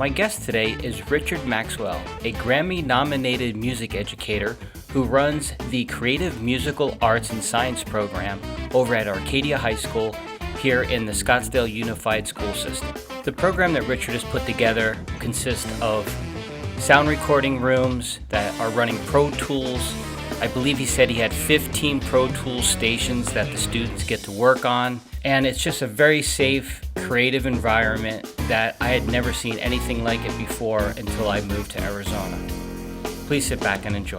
My guest today is Richard Maxwell, a Grammy-nominated music educator who runs the Creative Musical Arts and Science program over at Arcadia High School here in the Scottsdale Unified School System. The program that Richard has put together consists of sound recording rooms that are running Pro Tools. I believe he said he had 15 Pro Tools stations that the students get to work on. And it's just a very safe, creative environment that I had never seen anything like it before until I moved to Arizona. Please sit back and enjoy.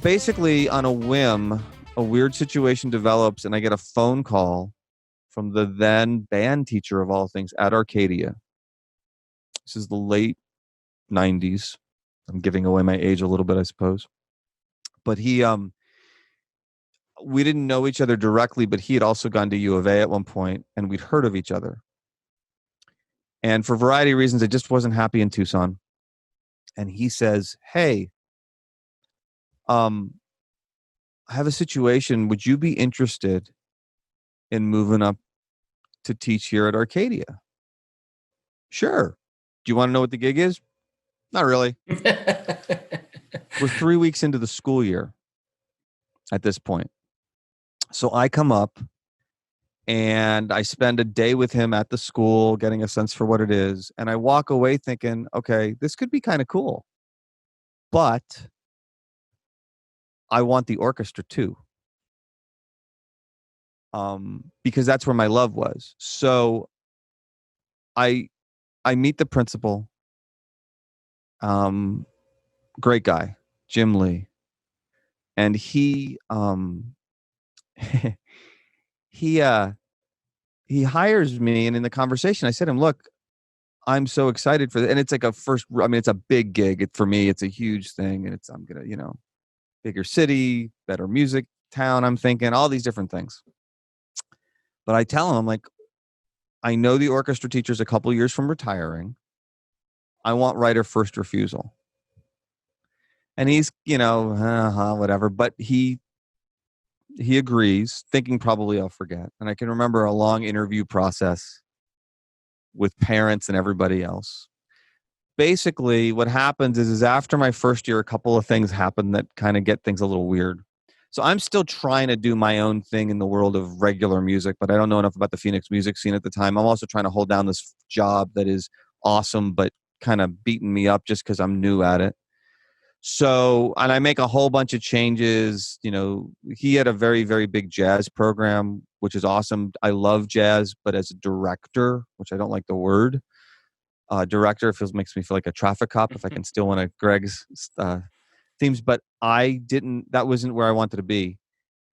Basically, on a whim, a weird situation develops, and I get a phone call from the then band teacher of all things at Arcadia. This is the late 90s. I'm giving away my age a little bit, I suppose. But we didn't know each other directly, but he had also gone to U of A at one point, and we'd heard of each other. And for a variety of reasons, I just wasn't happy in Tucson. And he says, "Hey, I have a situation. Would you be interested in moving up to teach here at Arcadia?" "Sure. Do you want to know what the gig is?" "Not really." We're 3 weeks into the school year at this point. So I come up and I spend a day with him at the school, getting a sense for what it is. And I walk away thinking, okay, this could be kind of cool. But I want the orchestra too. Because that's where my love was. So I meet the principal. Great guy, Jim Lee. And he he hires me, and in the conversation I said to him, "Look, I'm so excited for this." And it's like it's a big gig. For me, it's a huge thing. And I'm gonna, bigger city, better music town, I'm thinking, all these different things. But I tell him, I'm like, I know the orchestra teacher's a couple years from retiring. I want right of first refusal. And he's, whatever. But he agrees, thinking probably I'll forget. And I can remember a long interview process with parents and everybody else. Basically, what happens is after my first year, a couple of things happen that kind of get things a little weird. So I'm still trying to do my own thing in the world of regular music, but I don't know enough about the Phoenix music scene at the time. I'm also trying to hold down this job that is awesome, but kind of beating me up just because I'm new at it. So, and I make a whole bunch of changes. He had a very, very big jazz program, which is awesome. I love jazz, but as a director, which I don't like the word, director makes me feel like a traffic cop if I can steal one of Greg's themes. But that wasn't where I wanted to be.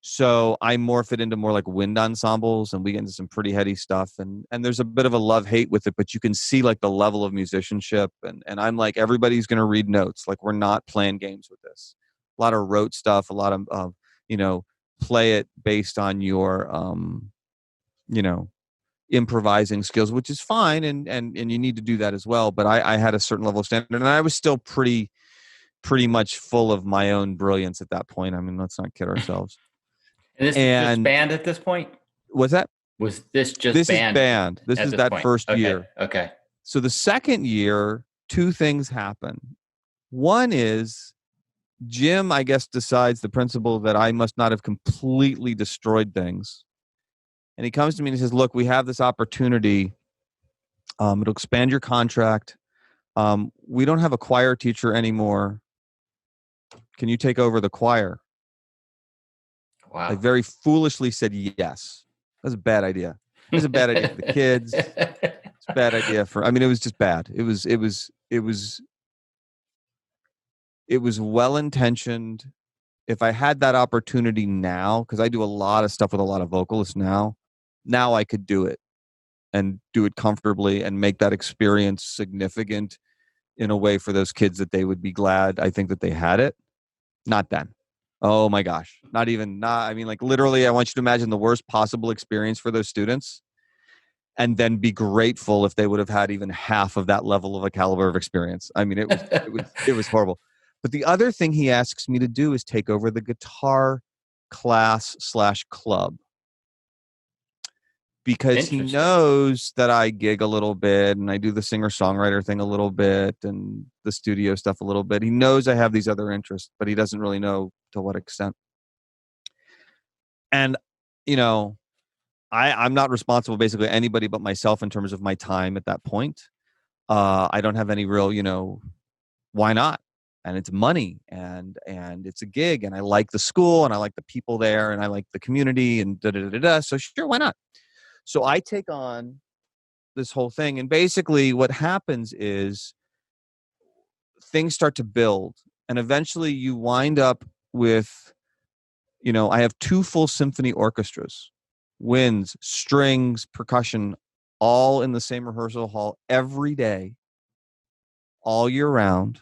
So I morph it into more like wind ensembles, and we get into some pretty heady stuff. And there's a bit of a love-hate with it, but you can see like the level of musicianship. And I'm like, everybody's going to read notes. Like, we're not playing games with this. A lot of rote stuff, a lot of, play it based on your, improvising skills, which is fine. And you need to do that as well. But I had a certain level of standard, and I was still pretty much full of my own brilliance at that point. I mean, let's not kid ourselves. And this is just band at this point? What's that? Was this just this band? Is band. This is that point? First year. Okay. So the second year, two things happen. One is Jim, I guess, decides, the principal, that I must not have completely destroyed things. And he comes to me and he says, "Look, we have this opportunity. It'll expand your contract. We don't have a choir teacher anymore. Can you take over the choir?" Wow. I very foolishly said yes. That was a bad idea. It was a bad idea for the kids. It's a bad idea it was just bad. It was well-intentioned. If I had that opportunity now, because I do a lot of stuff with a lot of vocalists now I could do it and do it comfortably and make that experience significant in a way for those kids that they would be glad, I think, that they had it. Not then. Oh my gosh. Literally, I want you to imagine the worst possible experience for those students, and then be grateful if they would have had even half of that level of a caliber of experience. It was horrible. But the other thing he asks me to do is take over the guitar class/club, because he Interesting. knows that I gig a little bit and I do the singer-songwriter thing a little bit and the studio stuff a little bit. He knows I have these other interests, but he doesn't really know to what extent. And, you know, I'm not responsible basically anybody but myself in terms of my time at that point. I don't have any real, why not? And it's money and it's a gig and I like the school and I like the people there and I like the community and da da da da. So sure, why not? So I take on this whole thing, and basically what happens is things start to build, and eventually you wind up with, I have 2 full symphony orchestras, winds, strings, percussion, all in the same rehearsal hall every day, all year round.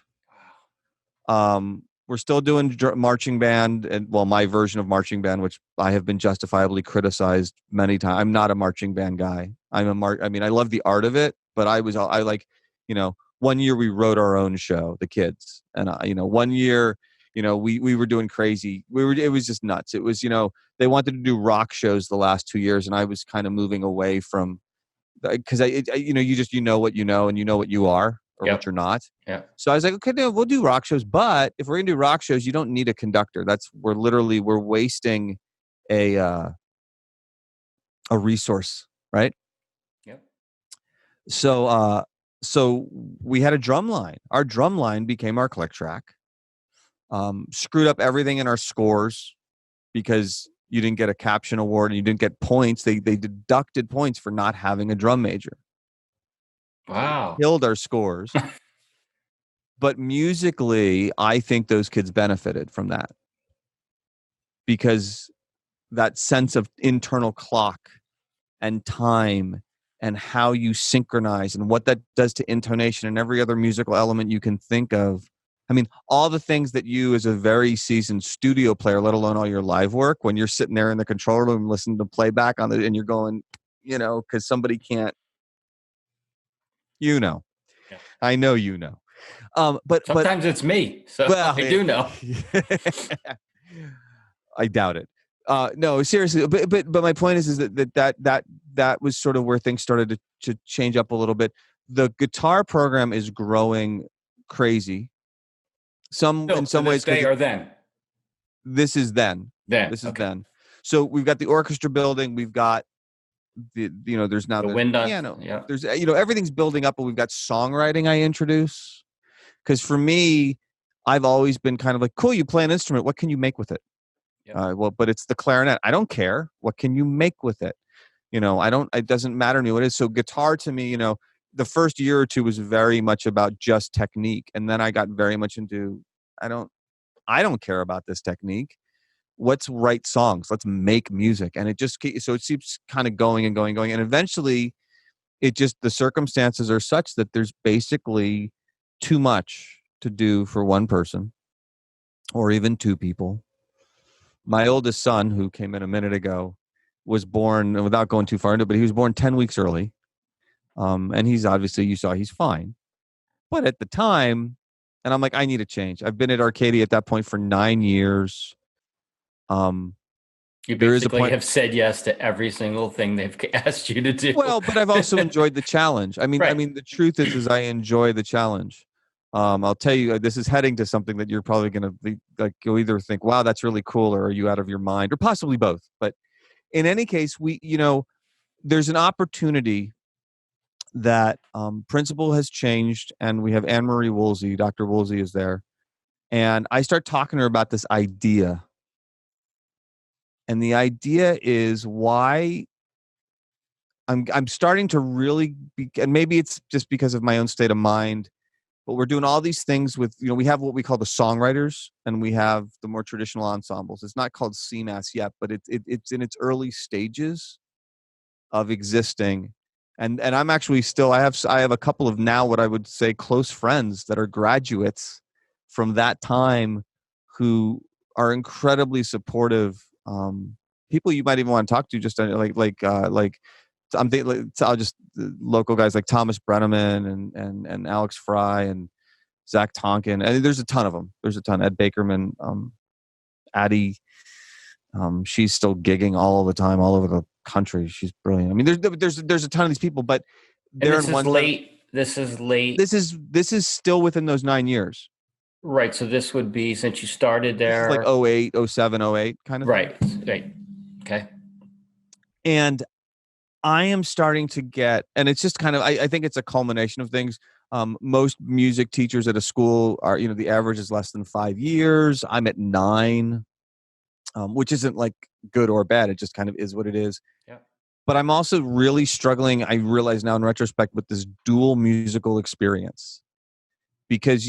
We're still doing marching band, and well, my version of marching band, which I have been justifiably criticized many times. I'm not a marching band guy. I love the art of it, but I like, one year we wrote our own show, the kids, and one year, we were doing crazy. It was just nuts. It was, they wanted to do rock shows the last 2 years, and I was kind of moving away from, because you know what you know and you know what you are or what you're not. Yeah. So I was like, okay, no, we'll do rock shows, but if we're gonna do rock shows, you don't need a conductor. We're wasting a resource, right? Yep. So we had a drum line. Our drum line became our click track. Screwed up everything in our scores because you didn't get a caption award and you didn't get points. They deducted points for not having a drum major. Wow. Killed our scores. But musically, I think those kids benefited from that, because that sense of internal clock and time and how you synchronize and what that does to intonation and every other musical element you can think of. I mean, all the things that you as a very seasoned studio player, let alone all your live work, when you're sitting there in the control room listening to playback on and you're going, because somebody can't, Yeah. I know but Sometimes it's me, so well, I do know. I doubt it. No, seriously. But my point is that was sort of where things started to change up a little bit. The guitar program is growing crazy. In some ways, day or then. This is then. This is then. So we've got the orchestra building. We've got there's now the wind piano. Yeah. There's everything's building up, but we've got songwriting I introduce. Because for me, I've always been kind of like, cool, you play an instrument. What can you make with it? Yep. But it's the clarinet. I don't care. What can you make with it? It doesn't matter to me what it is. So guitar to me, the first year or two was very much about just technique. And then I got very much into, I don't care about this technique. Let's write songs. Let's make music. And it keeps kind of going and going, going. And eventually the circumstances are such that there's basically too much to do for one person or even 2 people. My oldest son, who came in a minute ago, was born, without going too far into it, but he was born 10 weeks early. And he's obviously, you saw, he's fine. But at the time, and I'm like, I need a change. I've been at Arcadia at that point for 9 years. You basically have said yes to every single thing they've asked you to do. Well, but I've also enjoyed the challenge. I mean, the truth is I enjoy the challenge. I'll tell you, this is heading to something that you're probably going to be like, you'll either think, wow, that's really cool, or are you out of your mind, or possibly both. But in any case, there's an opportunity that principal has changed, and we have Anne-Marie Woolsey. Dr. Woolsey is there. And I start talking to her about this idea. And the idea is why I'm starting to really and maybe it's just because of my own state of mind, but we're doing all these things with, we have what we call the songwriters and we have the more traditional ensembles. It's not called CMAS yet, but it's in its early stages of existing. And I'm actually still, I have a couple of now what I would say close friends that are graduates from that time who are incredibly supportive. People you might even want to talk to, just like I'm thinking, I'll just local guys like Thomas Brenneman and Alex Fry and Zach Tonkin. And there's a ton of them. There's a ton. Ed Bakerman, Addie, She's still gigging all the time, all over the country. She's brilliant. I mean, there's a ton of these people, but And they're this in is one set. late. This is late. This is still within those 9 years. Right. So this would be since you started This is like there. 08, 07, 08 kind of thing. Right. Right. Okay. And I am starting to get, and it's just kind of, I think it's a culmination of things. Most music teachers at a school are, the average is less than 5 years. I'm at 9, which isn't like good or bad. It just kind of is what it is. Yeah. But I'm also really struggling, I realize now in retrospect, with this dual musical experience. Because,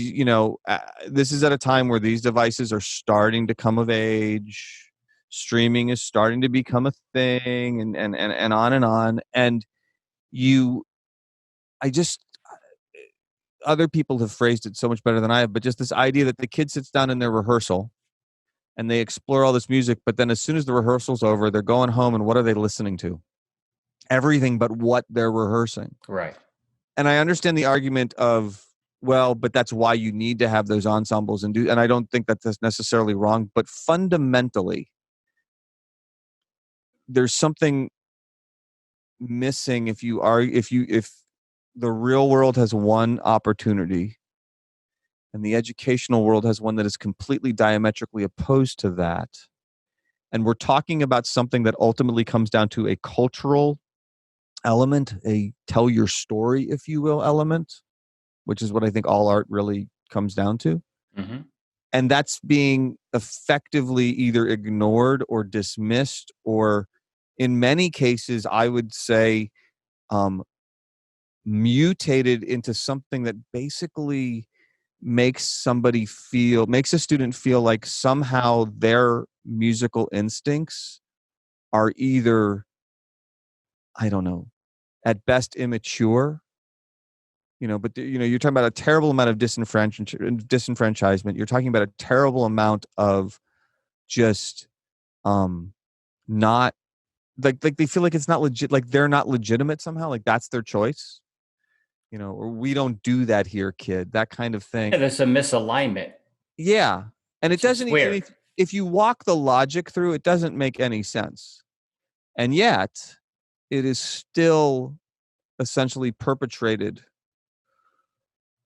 this is at a time where these devices are starting to come of age. Streaming is starting to become a thing, and on and on. And you, I just, other people have phrased it so much better than I have, but just this idea that the kid sits down in their rehearsal and they explore all this music, but then as soon as the rehearsal's over, they're going home, and what are they listening to? Everything but what they're rehearsing. Right. And I understand the argument of, well, but that's why you need to have those ensembles and I don't think that that's necessarily wrong, but fundamentally, there's something missing if the real world has one opportunity and the educational world has one that is completely diametrically opposed to that. And we're talking about something that ultimately comes down to a cultural element, a tell your story, if you will, element, which is what I think all art really comes down to. Mm-hmm. And that's being effectively either ignored or dismissed, or in many cases, I would say, mutated into something that basically makes a student feel like somehow their musical instincts are either, I don't know, at best immature, but you're talking about a terrible amount of disenfranchisement. You're talking about a terrible amount of just not like they feel like it's not legit, like they're not legitimate somehow, like that's their choice, or we don't do that here, kid, that kind of thing. Yeah, there's a misalignment. Yeah. And it It's doesn't, weird. if you walk the logic through, it doesn't make any sense. And yet it is still essentially perpetrated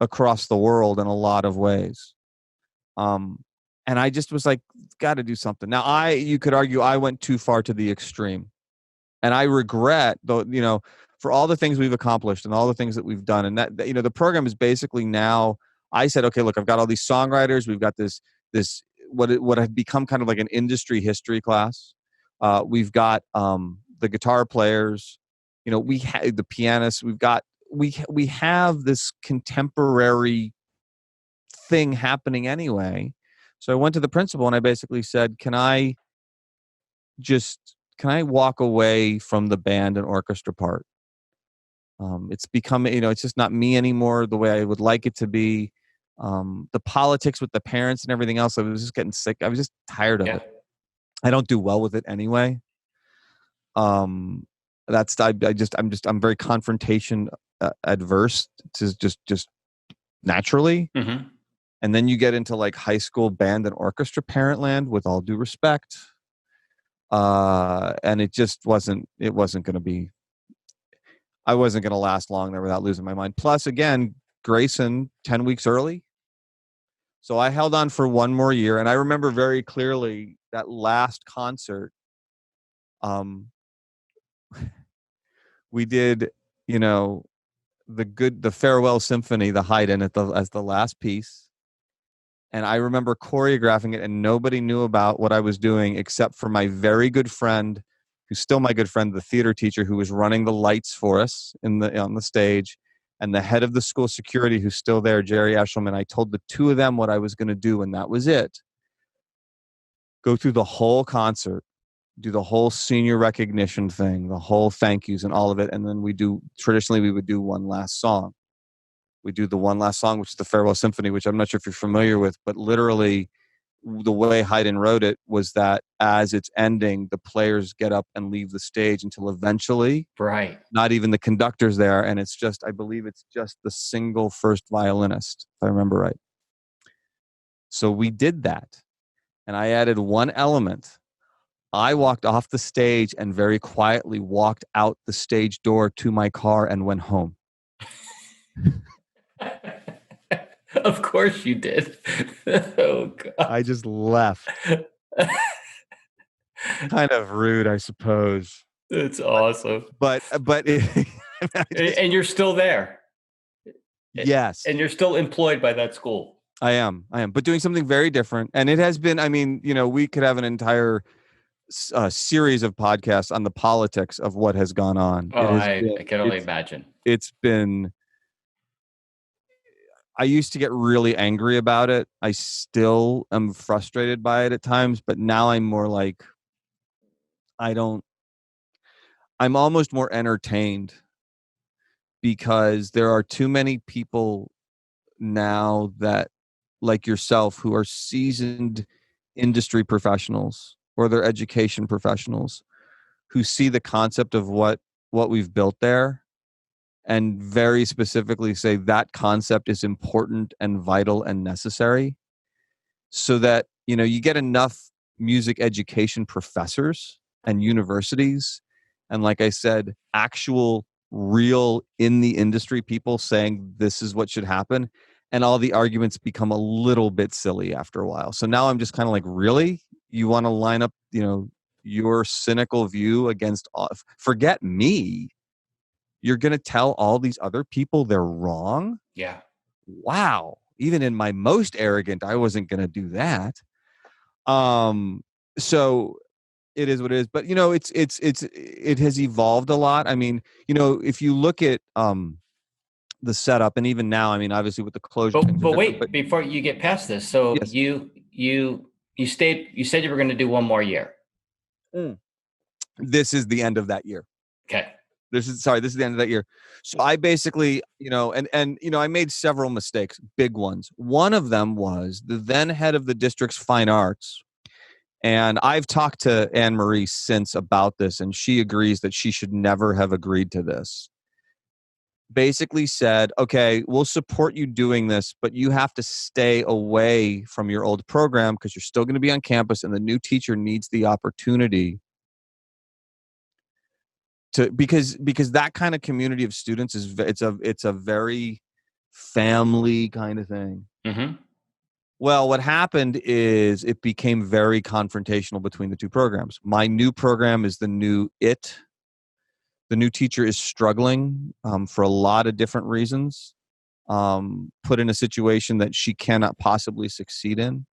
across the world in a lot of ways. And I just was like, got to do something. Now, you could argue I went too far to the extreme. And I regret, though, for all the things we've accomplished and all the things that we've done. And that the program is basically now, I said, okay, look, I've got all these songwriters. We've got this what had become kind of like an industry history class. We've got the guitar players, we had the pianists. We have this contemporary thing happening anyway. So I went to the principal and I basically said, can I walk away from the band and orchestra part? It's become, it's just not me anymore the way I would like it to be. The politics with the parents and everything else, I was just getting sick. I was just tired of it. I don't do well with it anyway. I'm very confrontation adverse to just naturally. Mm-hmm. And then you get into like high school band and orchestra parent land, with all due respect. And it wasn't going to be, I wasn't going to last long there without losing my mind. Plus, again, Grayson 10 weeks early. So I held on for one more year. And I remember very clearly that last concert. We did, the farewell symphony, the Haydn as the last piece. And I remember choreographing it, and nobody knew about what I was doing except for my very good friend, who's still my good friend, the theater teacher who was running the lights for us on the stage, and the head of the school security who's still there, Jerry Eshelman. I told the two of them what I was going to do, and that was it. Go through the whole concert, do the whole senior recognition thing, the whole thank yous and all of it, and then traditionally we would do one last song. We do the one last song, which is the Farewell Symphony, which I'm not sure if you're familiar with, but literally the way Haydn wrote it was that as it's ending, the players get up and leave the stage until eventually, Right, not even the conductor's there, and I believe it's just the single first violinist, if I remember right. So we did that, and I added one element I walked off the stage and very quietly walked out the stage door to my car and went home. Of course you did. Oh I God. just left. Kind of rude, I suppose. It's awesome. But I just, And you're still there. yes, And you're still employed by that school. I am. But doing something very different. And it has been, I mean, we could have an entire series of podcasts on the politics of what has gone on. Oh, I can only imagine. It's been, I used to get really angry about it. I still am frustrated by it at times, but now I'm more like, I don't, I'm almost more entertained because there are too many people now that, like yourself, who are seasoned industry professionals or they're education professionals who see the concept of what we've built there and very specifically say that concept is important and vital and necessary, so that you get enough music education professors and universities, and like I said, actual real in the industry people saying this is what should happen, and all the arguments become a little bit silly after a while. So now I'm just kind of like, really, you want to line up your cynical view against forget me, you're going to tell all these other people they're wrong? Yeah. Wow. Even in my most arrogant, I wasn't going to do that. So it is what it is, but it has evolved a lot. I mean, if you look at the setup, and even now, I mean, obviously with the closure, things are But different. wait, before you get past this, so Yes. you stayed. You said you were going to do one more year. This is the end of that year. Okay. This is the end of that year. So I basically, and I made several mistakes, big ones. One of them was the then head of the district's fine arts. And I've talked to Anne Marie since about this, and she agrees that she should never have agreed to this. Basically said, okay, we'll support you doing this, but you have to stay away from your old program because you're still going to be on campus, and the new teacher needs the opportunity to, because that kind of community of students it's a very family kind of thing. Mm-hmm. Well, what happened is it became very confrontational between the two programs. My new program is the new it. The new teacher is struggling for a lot of different reasons, put in a situation that she cannot possibly succeed in.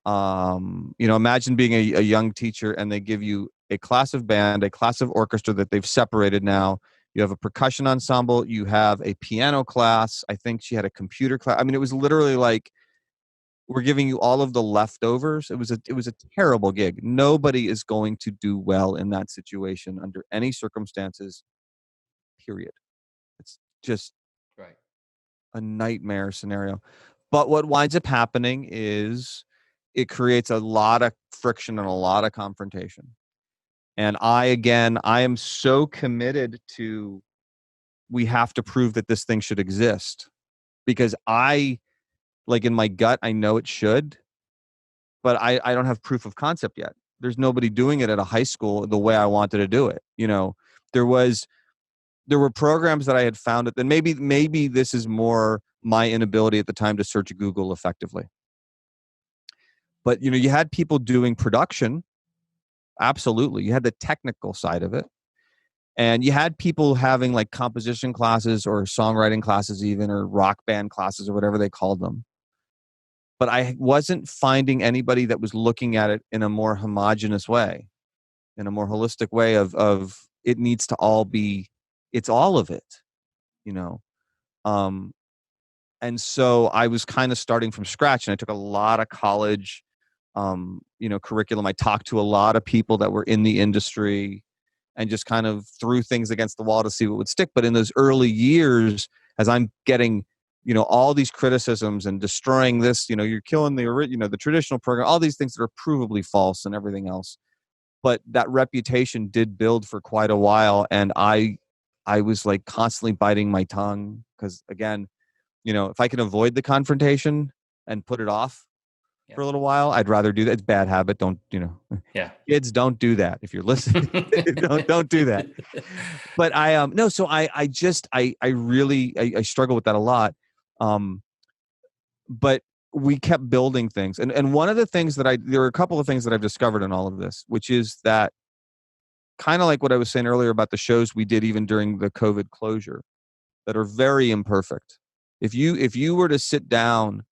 Imagine being a young teacher and they give you a class of band, a class of orchestra that they've separated now. You have a percussion ensemble. You have a piano class. I think she had a computer class. I mean, it was literally like, we're giving you all of the leftovers. It was a terrible gig. Nobody is going to do well in that situation under any circumstances, period. It's just Right. a nightmare scenario. But what winds up happening is it creates a lot of friction and a lot of confrontation. And I am so committed to, we have to prove that this thing should exist, because like in my gut, I know it should, but I don't have proof of concept yet. There's nobody doing it at a high school the way I wanted to do it. There were programs that I had found it, then maybe this is more my inability at the time to search Google effectively. But you had people doing production. Absolutely. You had the technical side of it. And you had people having like composition classes or songwriting classes even, or rock band classes or whatever they called them. But I wasn't finding anybody that was looking at it in a more homogenous way, in a more holistic way of it needs to all be, it's all of it, you know? And so I was kind of starting from scratch, and I took a lot of college, curriculum. I talked to a lot of people that were in the industry and just kind of threw things against the wall to see what would stick. But in those early years, as I'm getting, all these criticisms and destroying this, you're killing the traditional program, all these things that are provably false and everything else. But that reputation did build for quite a while. And I was like constantly biting my tongue because, again, if I can avoid the confrontation and put it off, for a little while. I'd rather do that. It's a bad habit. Don't, Yeah. kids, don't do that. If you're listening, don't do that. But no, so I really I struggle with that a lot. But we kept building things. And one of the things there are a couple of things that I've discovered in all of this, which is that kind of like what I was saying earlier about the shows we did even during the COVID closure that are very imperfect. If you were to sit down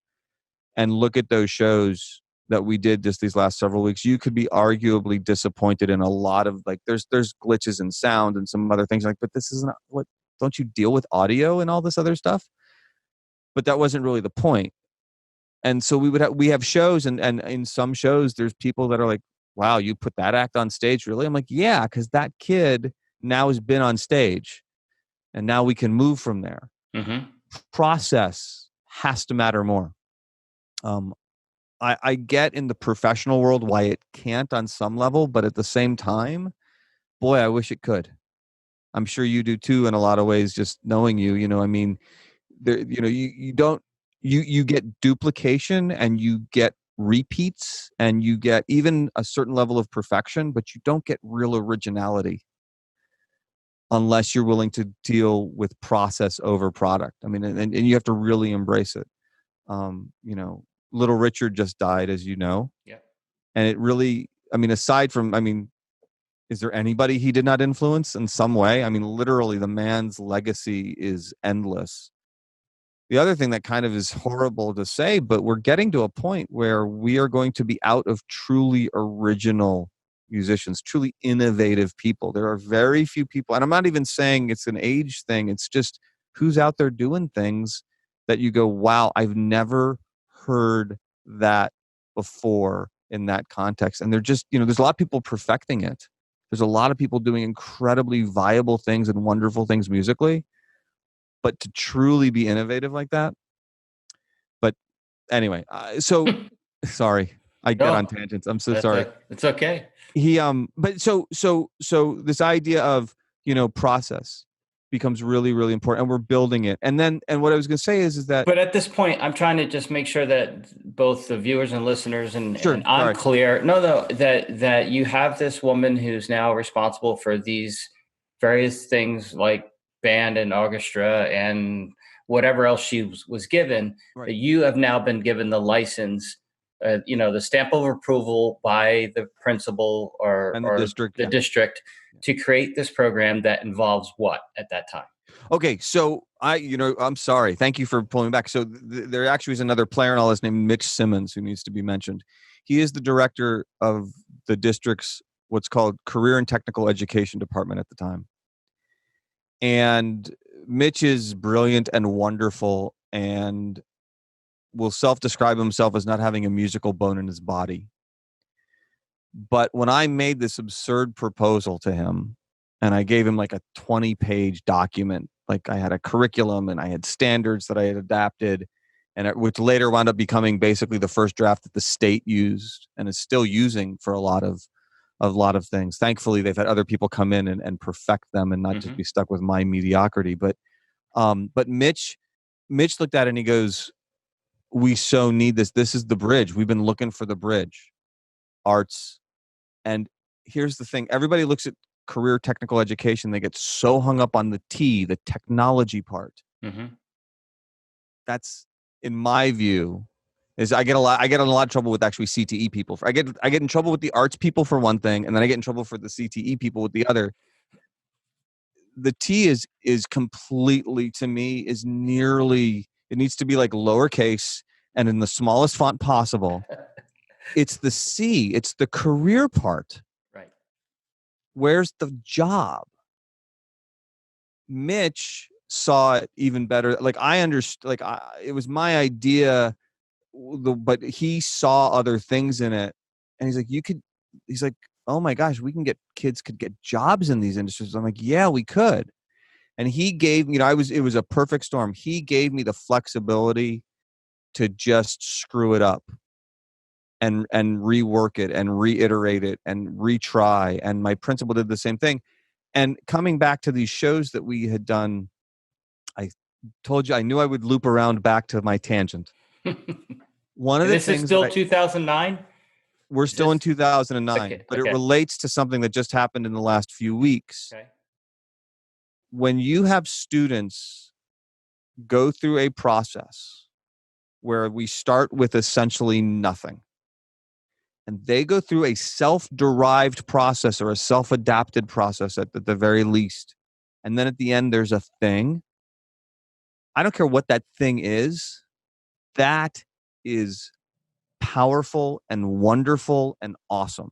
and look at those shows that we did just these last several weeks, you could be arguably disappointed in a lot of, like, there's glitches in sound and some other things, like, but this isn't what, don't you deal with audio and all this other stuff? But that wasn't really the point. And so we have shows, and in some shows there's people that are like, wow, you put that act on stage, really? I'm like, yeah, because that kid now has been on stage and now we can move from there. Mm-hmm. Process has to matter more. I get in the professional world why it can't on some level, but at the same time, boy, I wish it could. I'm sure you do too in a lot of ways, just knowing you, I mean, there, you don't, you get duplication and you get repeats and you get even a certain level of perfection, but you don't get real originality unless you're willing to deal with process over product. I mean, and you have to really embrace it. Little Richard just died, as you know. Yeah. And it really, I mean, aside from, I mean, is there anybody he did not influence in some way? I mean, literally, the man's legacy is endless. The other thing that kind of is horrible to say, but we're getting to a point where we are going to be out of truly original musicians, truly innovative people. There are very few people, and I'm not even saying it's an age thing. It's just who's out there doing things that you go, wow, I've never heard that before in that context. And they're just, there's a lot of people perfecting it. There's a lot of people doing incredibly viable things and wonderful things musically. But to truly be innovative like that. But anyway, so sorry, I get on tangents. I'm so sorry. It's okay. But so this idea of, process becomes really, really important, and we're building it. And what I was going to say is that. But at this point, I'm trying to just make sure that both the viewers and listeners and I'm Sorry. clear. No, that you have this woman who's now responsible for these various things like band and orchestra and whatever else she was given. Right. That you have now been given the license, the stamp of approval by the principal or the district to create this program that involves what at that time? Okay, so I'm sorry. Thank you for pulling back. So there actually is another player in all this named Mitch Simmons who needs to be mentioned. He is the director of the district's what's called Career and Technical Education Department at the time. And Mitch is brilliant and wonderful and will self-describe himself as not having a musical bone in his body. But when I made this absurd proposal to him, and I gave him like a 20-page document, like I had a curriculum and I had standards that I had adapted, and which later wound up becoming basically the first draft that the state used and is still using for a lot of things. Thankfully, they've had other people come in and perfect them and not just be stuck with my mediocrity. But Mitch looked at it and he goes, "We so need this. This is the bridge. We've been looking for the bridge, arts." And here's the thing: everybody looks at career technical education, they get so hung up on the technology part. That's, in my view, is I get in a lot of trouble with actually CTE people. I get in trouble with the arts people for one thing, and then I get in trouble for the CTE people with the other. The T is completely, to me, is nearly, it needs to be like lowercase and in the smallest font possible. It's the C, it's the career part. Right. Where's the job? Mitch saw it even better. Like I understood, it was my idea, but he saw other things in it, and he's like, oh my gosh, kids could get jobs in these industries. I'm like, yeah, we could. And he gave me, it was a perfect storm. He gave me the flexibility to just screw it up and rework it and reiterate it and retry. And my principal did the same thing. And coming back to these shows that we had done, I told you I knew I would loop around back to my tangent. One of And the this is things that still 2009? we're Is still in this 2009, okay? but it Okay. relates to something that just happened in the last few weeks. Okay. When you have students go through a process where we start with essentially nothing, and they go through a self-derived process or a self-adapted process at the very least, and then at the end there's a thing, I don't care what that thing is, that is powerful and wonderful and awesome.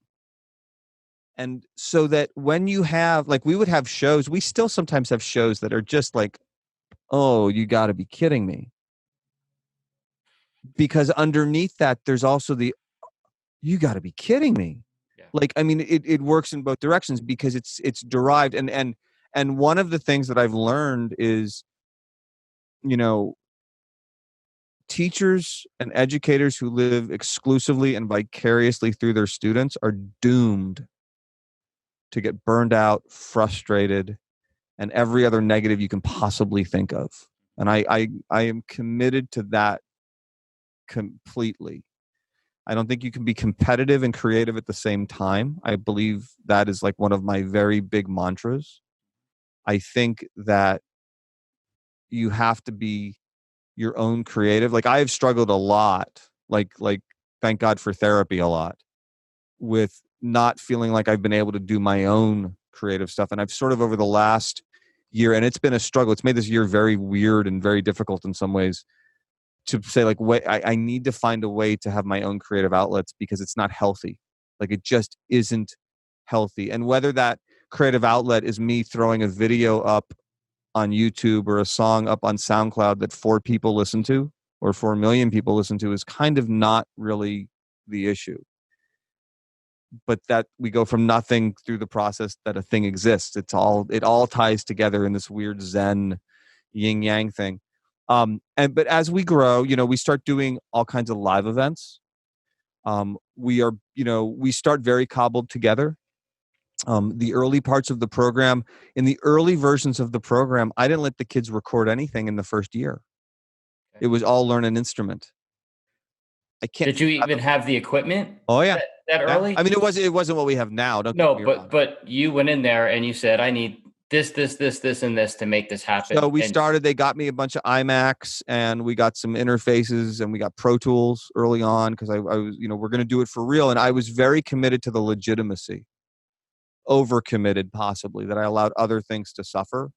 And so that when you have, like, we would have shows, we still sometimes have shows that are just like, oh, you got to be kidding me. Because underneath that, there's also the, you got to be kidding me. Yeah. Like, I mean, it works in both directions because it's derived. And one of the things that I've learned is, you know, teachers and educators who live exclusively and vicariously through their students are doomed to get burned out, frustrated, and every other negative you can possibly think of. And I am committed to that completely. I don't think you can be competitive and creative at the same time. I believe that is like one of my very big mantras. I think that you have to be your own creative. Like, I've struggled a lot, like thank God for therapy, a lot with not feeling like I've been able to do my own creative stuff. And I've sort of, over the last year, and it's been a struggle. It's made this year very weird and very difficult in some ways, to say, like, wait, I need to find a way to have my own creative outlets because it's not healthy. Like, it just isn't healthy. And whether that creative outlet is me throwing a video up on YouTube or a song up on SoundCloud that 4 people listen to or 4 million people listen to is kind of not really the issue. But that we go from nothing through the process that a thing exists. It all ties together in this weird Zen yin yang thing. But as we grow, we start doing all kinds of live events. We start very cobbled together. The early parts of the program, in the early versions of the program, I didn't let the kids record anything in the first year. Okay. It was all learn an instrument. I can't. Did you even have the equipment? Oh yeah. That Yeah. early? I mean, it wasn't what we have now. Don't No, get me wrong. but you went in there and you said, I need this, and this to make this happen. So And they got me a bunch of iMacs, and we got some interfaces, and we got Pro Tools early on because I was, we're going to do it for real. And I was very committed to the legitimacy, overcommitted possibly, that I allowed other things to suffer.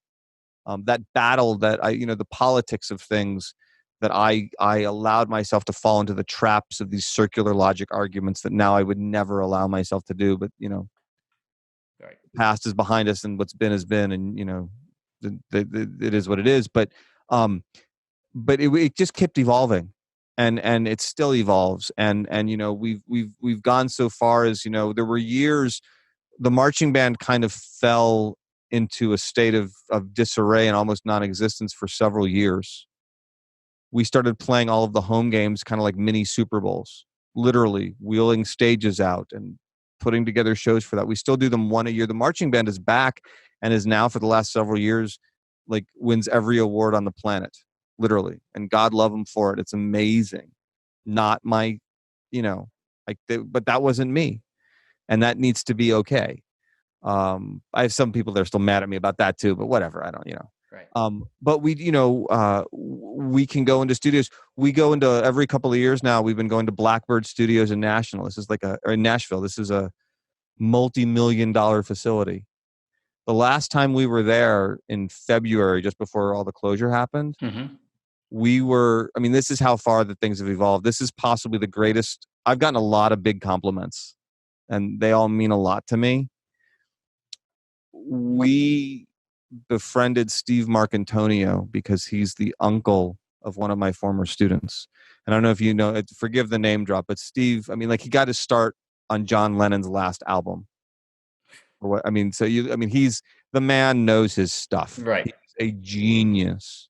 That battle that the politics of things, that I allowed myself to fall into the traps of these circular logic arguments that now I would never allow myself to do. But, right. past is behind us and what's been has been, and, it is what it is. But it just kept evolving, and it still evolves. And we've gone so far as, there were years the marching band kind of fell into a state of disarray and almost non-existence for several years. We started playing all of the home games kind of like mini Super Bowls, literally wheeling stages out and putting together shows for that. We still do them one a year. The marching band is back and is now, for the last several years, like, wins every award on the planet, literally. And God love them for it. It's amazing. Not my, but that wasn't me. And that needs to be okay. I have some people that are still mad at me about that too, but whatever. I don't, Right. But we can go into studios. We go into, every couple of years now, we've been going to Blackbird Studios in Nashville. This is or in Nashville. This is a multi-million-dollar facility. The last time we were there in February, just before all the closure happened, Mm-hmm. This is how far that things have evolved. This is possibly the greatest. I've gotten a lot of big compliments, and they all mean a lot to me. We befriended Steve Marcantonio because he's the uncle of one of my former students. And I don't know if you know, forgive the name drop, but Steve, he got his start on John Lennon's last album. He's, the man knows his stuff. Right. He's a genius.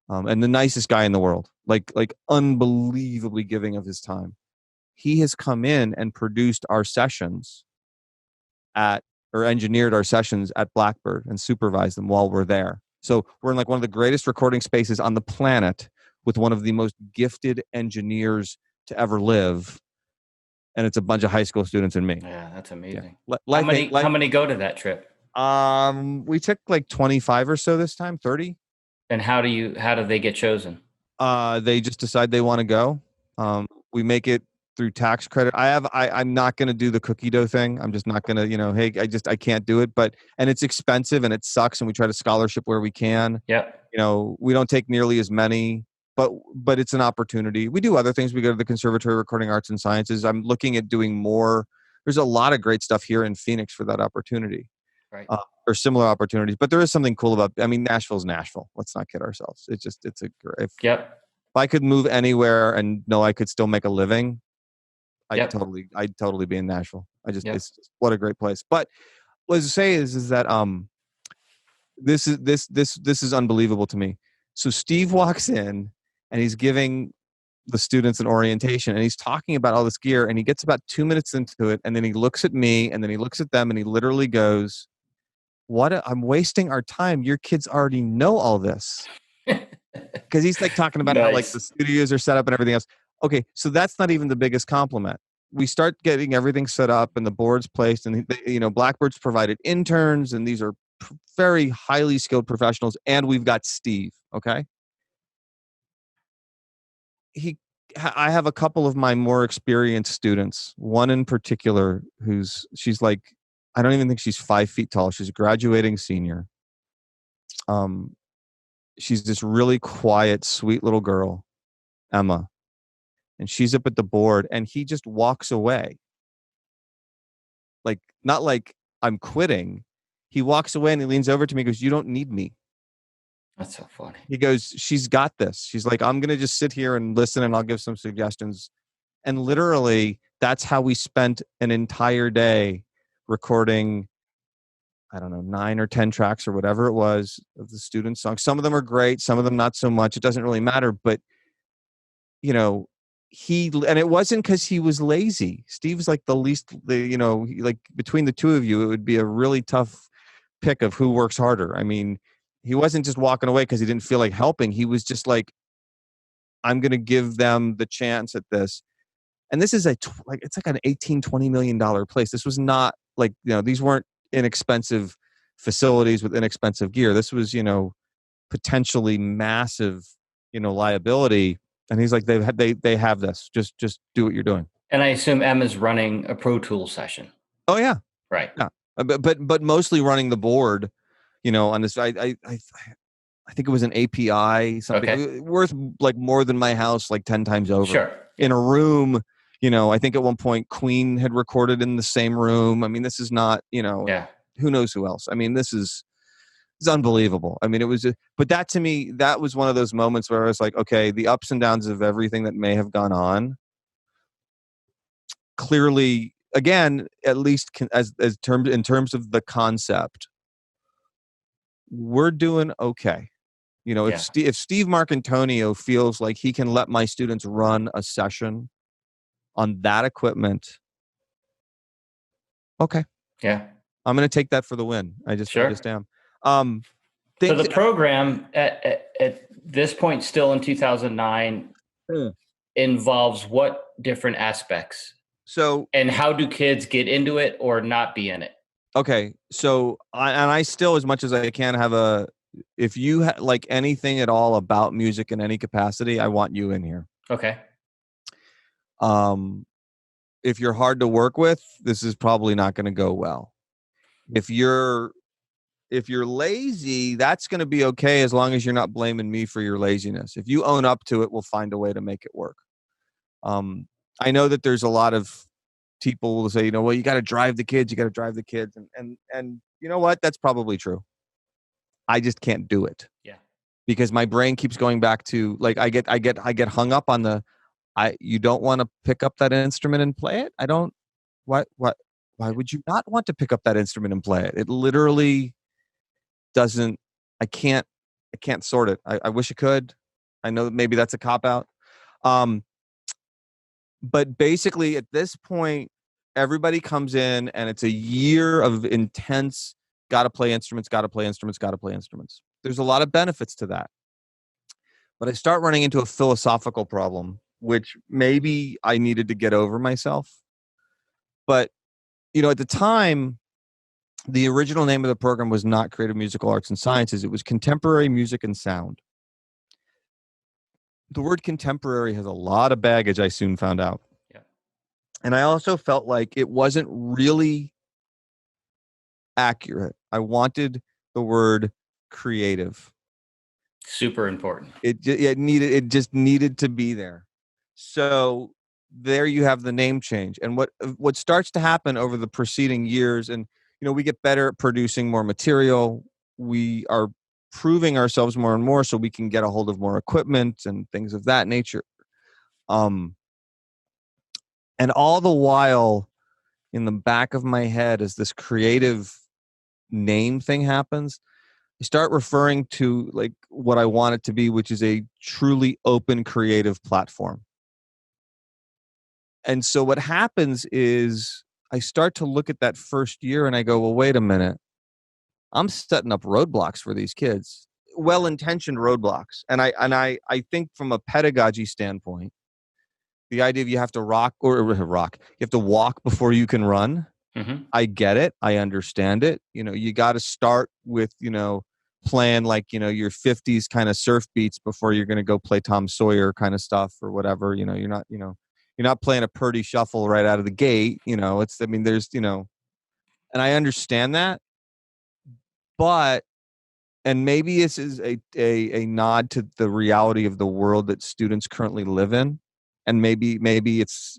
And the nicest guy in the world, like unbelievably giving of his time. He has come in and produced our sessions or engineered our sessions at Blackbird and supervised them while we're there. So we're in like one of the greatest recording spaces on the planet with one of the most gifted engineers to ever live, and it's a bunch of high school students and me. Yeah, that's amazing. Yeah. How many go to that trip? We took like 25 or so this time, 30. And how do they get chosen? They just decide they want to go. We make it through tax credit. I'm not going to do the cookie dough thing. I'm just not going to, hey, I can't do it. And it's expensive and it sucks. And we try to scholarship where we can. Yep. We don't take nearly as many, but it's an opportunity. We do other things. We go to the Conservatory of Recording Arts and Sciences. I'm looking at doing more. There's a lot of great stuff here in Phoenix for that opportunity. Right. Or similar opportunities, but there is something cool about. I mean, Nashville's Nashville. Let's not kid ourselves. Yep. If I could move anywhere and know I could still make a living, Yep. I'd totally be in Nashville. It's Yep. just, what a great place. But what I was say is that this is unbelievable to me. So Steve walks in and he's giving the students an orientation and he's talking about all this gear and he gets about 2 minutes into it and then he looks at me and then he looks at them and he literally goes, I'm wasting our time. Your kids already know all this. Because he's like talking about how like the studios are set up and everything else. Okay, so that's not even the biggest compliment. We start getting everything set up and the boards placed, and Blackbird's provided interns, and these are very highly skilled professionals. And we've got Steve. Okay, I have a couple of my more experienced students. One in particular, she's like, I don't even think she's 5 feet tall. She's a graduating senior. She's this really quiet, sweet little girl, Emma. And she's up at the board and he just walks away. Like, not like I'm quitting. He walks away and he leans over to me and goes, "You don't need me." That's so funny. He goes, "She's got this." She's like, "I'm going to just sit here and listen and I'll give some suggestions." And literally, that's how we spent an entire day recording, I don't know, 9 or 10 tracks or whatever it was of the student songs. Some of them are great, some of them not so much. It doesn't really matter. But, and it wasn't because he was lazy. Steve's like like between the two of you, it would be a really tough pick of who works harder. I mean, he wasn't just walking away because he didn't feel like helping. He was just like, I'm going to give them the chance at this. And this is it's like an $18-20 million place. This was not like, these weren't inexpensive facilities with inexpensive gear. This was, potentially massive, liability. And he's like, they have this. Just do what you're doing. And I assume Emma's running a Pro Tools session. Oh yeah, right. Yeah, but mostly running the board. On this, I think it was an API, something worth like more than my house, like 10 times over. Sure. In a room. I think at one point Queen had recorded in the same room. I mean, this is not, who knows who else. I mean, it's unbelievable. I mean, but that to me, that was one of those moments where I was like, okay, the ups and downs of everything that may have gone on. Clearly, again, at least in terms of the concept, we're doing okay. If Steve Marcantonio feels like he can let my students run a session on that equipment, okay. Yeah. I'm going to take that for the win. I just am. So the program at this point, still in 2009, involves what different aspects? And how do kids get into it or not be in it? Okay. So, I still, as much as I can, have if you like anything at all about music in any capacity, I want you in here. Okay. If you're hard to work with, this is probably not going to go well. If you're lazy, that's going to be okay as long as you're not blaming me for your laziness. If you own up to it, we'll find a way to make it work. I know that there's a lot of people who say, well, you got to drive the kids, and you know what? That's probably true. I just can't do it. Yeah. Because my brain keeps going back to like I get hung up on you don't want to pick up that instrument and play it? Why would you not want to pick up that instrument and play it? It literally doesn't, I can't sort it. I wish I could. I know that maybe that's a cop out. But basically at this point, everybody comes in and it's a year of intense, got to play instruments. There's a lot of benefits to that. But I start running into a philosophical problem which maybe I needed to get over myself. But, at the time, the original name of the program was not Creative Musical Arts and Sciences. It was Contemporary Music and Sound. The word contemporary has a lot of baggage, I soon found out. Yeah. And I also felt like it wasn't really accurate. I wanted the word creative. Super important. It just needed to be there. So there you have the name change. And what starts to happen over the preceding years, and we get better at producing more material. We are proving ourselves more and more so we can get a hold of more equipment and things of that nature. And all the while in the back of my head, as this creative name thing happens, I start referring to like what I want it to be, which is a truly open creative platform. And so what happens is I start to look at that first year and I go, well, wait a minute. I'm setting up roadblocks for these kids, well-intentioned roadblocks. And I think from a pedagogy standpoint, the idea of you have to you have to walk before you can run. Mm-hmm. I get it. I understand it. You got to start with, playing like, your 50s kind of surf beats before you're going to go play Tom Sawyer kind of stuff or whatever. You're not playing a Purdy shuffle right out of the gate. There's, and I understand that, but, and maybe this is a nod to the reality of the world that students currently live in. And maybe it's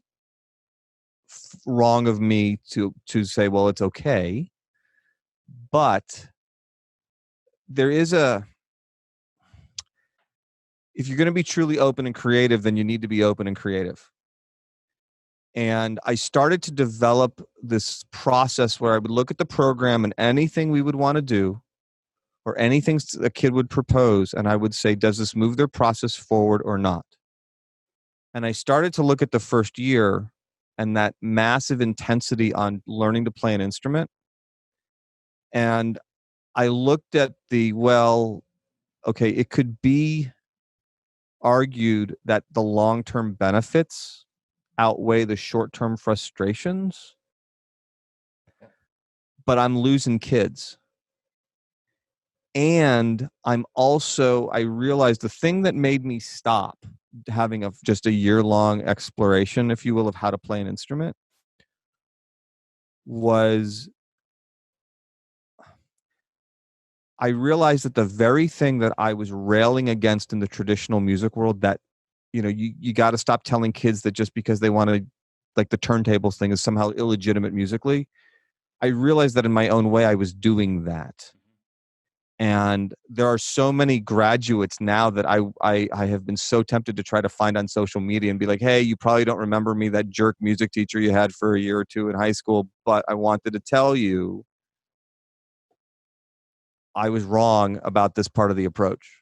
wrong of me to say, well, it's okay. But there is if you're going to be truly open and creative, then you need to be open and creative. And I started to develop this process where I would look at the program and anything we would want to do or anything a kid would propose. And I would say, does this move their process forward or not? And I started to look at the first year and that massive intensity on learning to play an instrument. And I looked at okay, it could be argued that the long-term benefits outweigh the short-term frustrations, but I'm losing kids. And I realized the thing that made me stop having just a year-long exploration, if you will, of how to play an instrument was I realized that the very thing that I was railing against in the traditional music world, that, you got to stop telling kids that just because they want to, like the turntables thing is somehow illegitimate musically. I realized that in my own way, I was doing that. And there are so many graduates now that I have been so tempted to try to find on social media and be like, hey, you probably don't remember me, that jerk music teacher you had for a year or two in high school, but I wanted to tell you I was wrong about this part of the approach.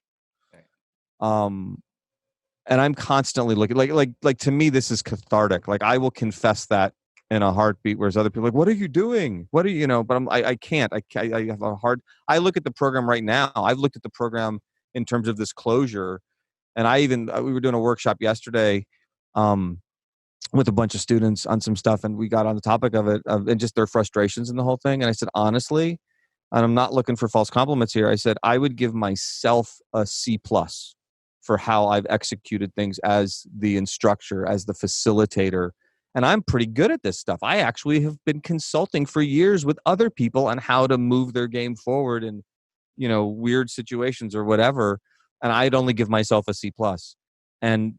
And I'm constantly looking like to me, this is cathartic. Like I will confess that in a heartbeat, whereas other people are like, what are you doing? What are but I can't, I have a hard, I look at the program right now. I've looked at the program in terms of this closure. And we were doing a workshop yesterday, with a bunch of students on some stuff. And we got on the topic of it, and just their frustrations and the whole thing. And I said, honestly, and I'm not looking for false compliments here, I said, I would give myself a C+ for how I've executed things as the instructor, as the facilitator. And I'm pretty good at this stuff. I actually have been consulting for years with other people on how to move their game forward in, weird situations or whatever. And I'd only give myself a C+. And,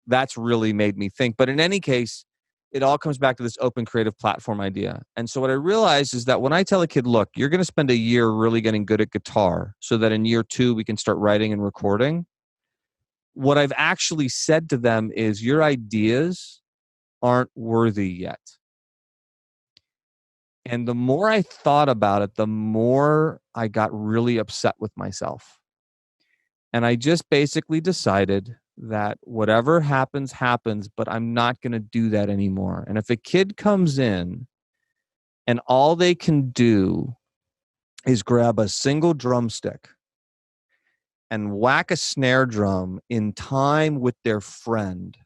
that's really made me think. But in any case, it all comes back to this open creative platform idea. And so what I realized is that when I tell a kid, look, you're going to spend a year really getting good at guitar so that in year 2 we can start writing and recording. What I've actually said to them is your ideas aren't worthy yet. And the more I thought about it, the more I got really upset with myself. And I just basically decided that whatever happens, happens, but I'm not going to do that anymore. And if a kid comes in and all they can do is grab a single drumstick and whack a snare drum in time with their friend,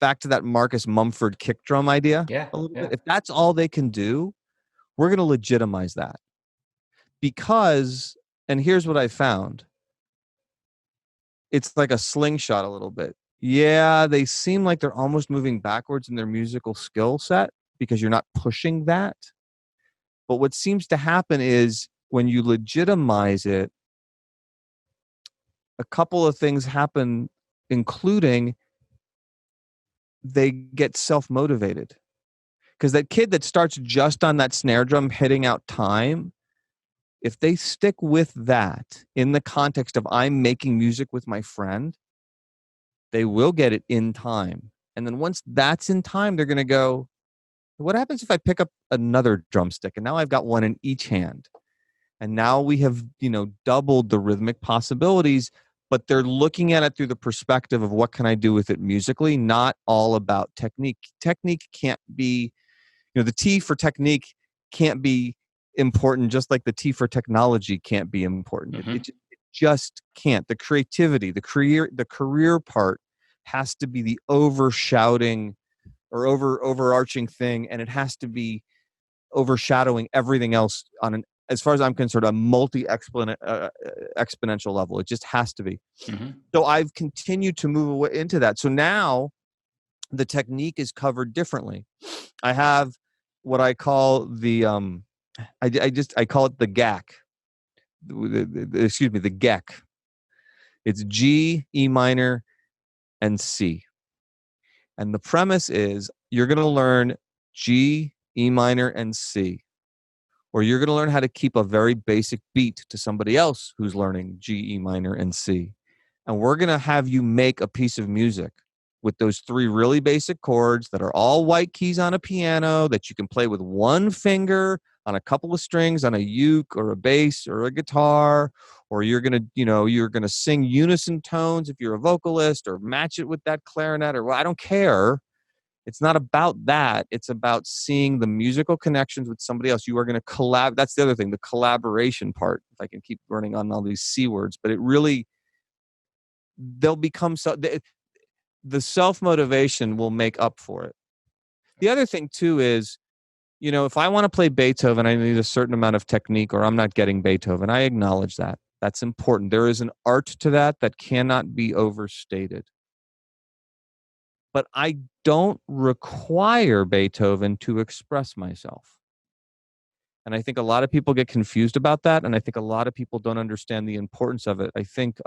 back to that Marcus Mumford kick drum idea Yeah. a little Yeah. bit. If that's all they can do, we're going to legitimize that. Because, and here's what I found, it's like a slingshot a little bit. Yeah, they seem like they're almost moving backwards in their musical skill set because you're not pushing that. But what seems to happen is when you legitimize it, a couple of things happen, including they get self-motivated. Because that kid that starts just on that snare drum hitting out time, if they stick with that in the context of I'm making music with my friend, they will get it in time. And then once that's in time, they're going to go, what happens if I pick up another drumstick and now I've got one in each hand? And now we have, doubled the rhythmic possibilities, but they're looking at it through the perspective of what can I do with it musically, not all about technique. Technique can't be, the T for technique can't be important, just like the T for technology can't be important. Mm-hmm. It just can't. The creativity, the career part has to be the overshouting or overarching thing, and it has to be overshadowing everything else on an, as far as I'm concerned, a exponential level. It just has to be. Mm-hmm. So I've continued to move into that. So now the technique is covered differently. I have what I call the I call it the GAC. Excuse me, the GEC. It's G, E minor, and C. And the premise is you're going to learn G, E minor, and C. Or you're going to learn how to keep a very basic beat to somebody else who's learning G, E minor, and C. And we're going to have you make a piece of music with those three really basic chords that are all white keys on a piano that you can play with one finger on a couple of strings on a uke or a bass or a guitar, or you're going to, you're going to sing unison tones if you're a vocalist, or match it with that clarinet, or I don't care. It's not about that. It's about seeing the musical connections with somebody else. You are going to collab. That's the other thing, the collaboration part. If I can keep running on all these C words, but it really, they'll become so, the self-motivation will make up for it. The other thing too is, if I want to play Beethoven, I need a certain amount of technique, or I'm not getting Beethoven. I acknowledge that. That's important. There is an art to that cannot be overstated. But I don't require Beethoven to express myself. And I think a lot of people get confused about that. And I think a lot of people don't understand the importance of it. I think,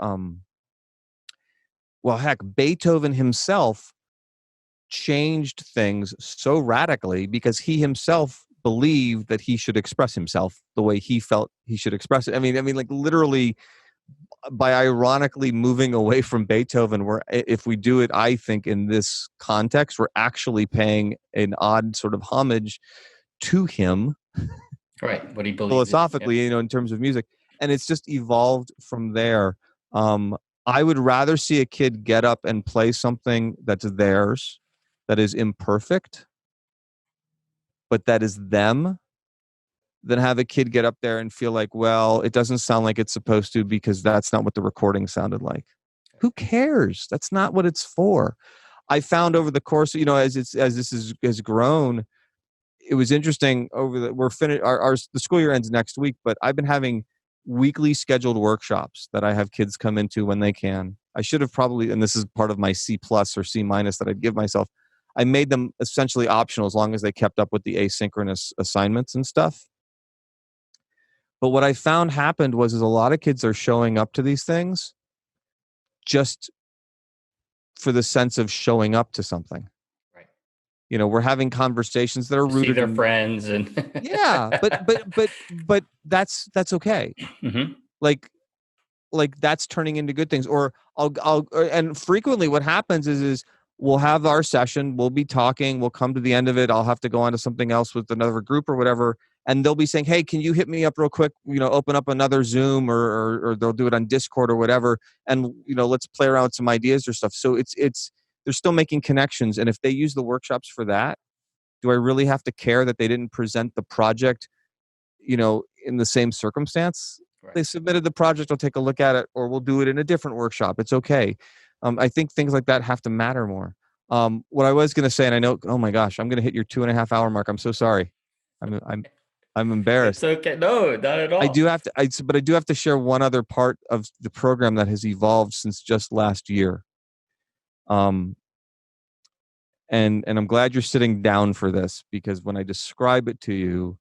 heck, Beethoven himself changed things so radically because he himself believed that he should express himself the way he felt he should express it. I mean, like literally, by ironically moving away from Beethoven, if we do it, I think in this context, we're actually paying an odd sort of homage to him. Right. What he believes Philosophically, in terms of music. And it's just evolved from there. I would rather see a kid get up and play something that's theirs, that is imperfect, but that is them, than have a kid get up there and feel like, well, it doesn't sound like it's supposed to because that's not what the recording sounded like. Who cares? That's not what it's for. I found over the course, as this has grown, it was interesting. We're finished. The school year ends next week, but I've been having weekly scheduled workshops that I have kids come into when they can. I should have probably, and this is part of my C plus or C minus that I'd give myself. I made them essentially optional as long as they kept up with the asynchronous assignments and stuff. But what I found happened was a lot of kids are showing up to these things just for the sense of showing up to something. Right. We're having conversations that are rooted see their in friends and yeah, but that's okay. mm-hmm. Like that's turning into good things. Or and frequently what happens is we'll have our session, we'll be talking, we'll come to the end of it, I'll have to go on to something else with another group or whatever, and they'll be saying, hey, can you hit me up real quick, open up another Zoom, or they'll do it on Discord or whatever, and let's play around with some ideas or stuff. So it's they're still making connections. And if they use the workshops for that, do I really have to care that they didn't present the project in the same circumstance? Right. They submitted the project. I'll take a look at it, or we'll do it in a different workshop. It's okay. I think things like that have to matter more. What I was going to say, and I know, oh my gosh, I'm going to hit your 2.5 hour mark. I'm so sorry. I'm It's embarrassed. okay. No, not at I do all. have to, but I do have to share one other part of the program that has evolved since just last year. Um, and I'm glad you're sitting down for this, because when I describe it to you,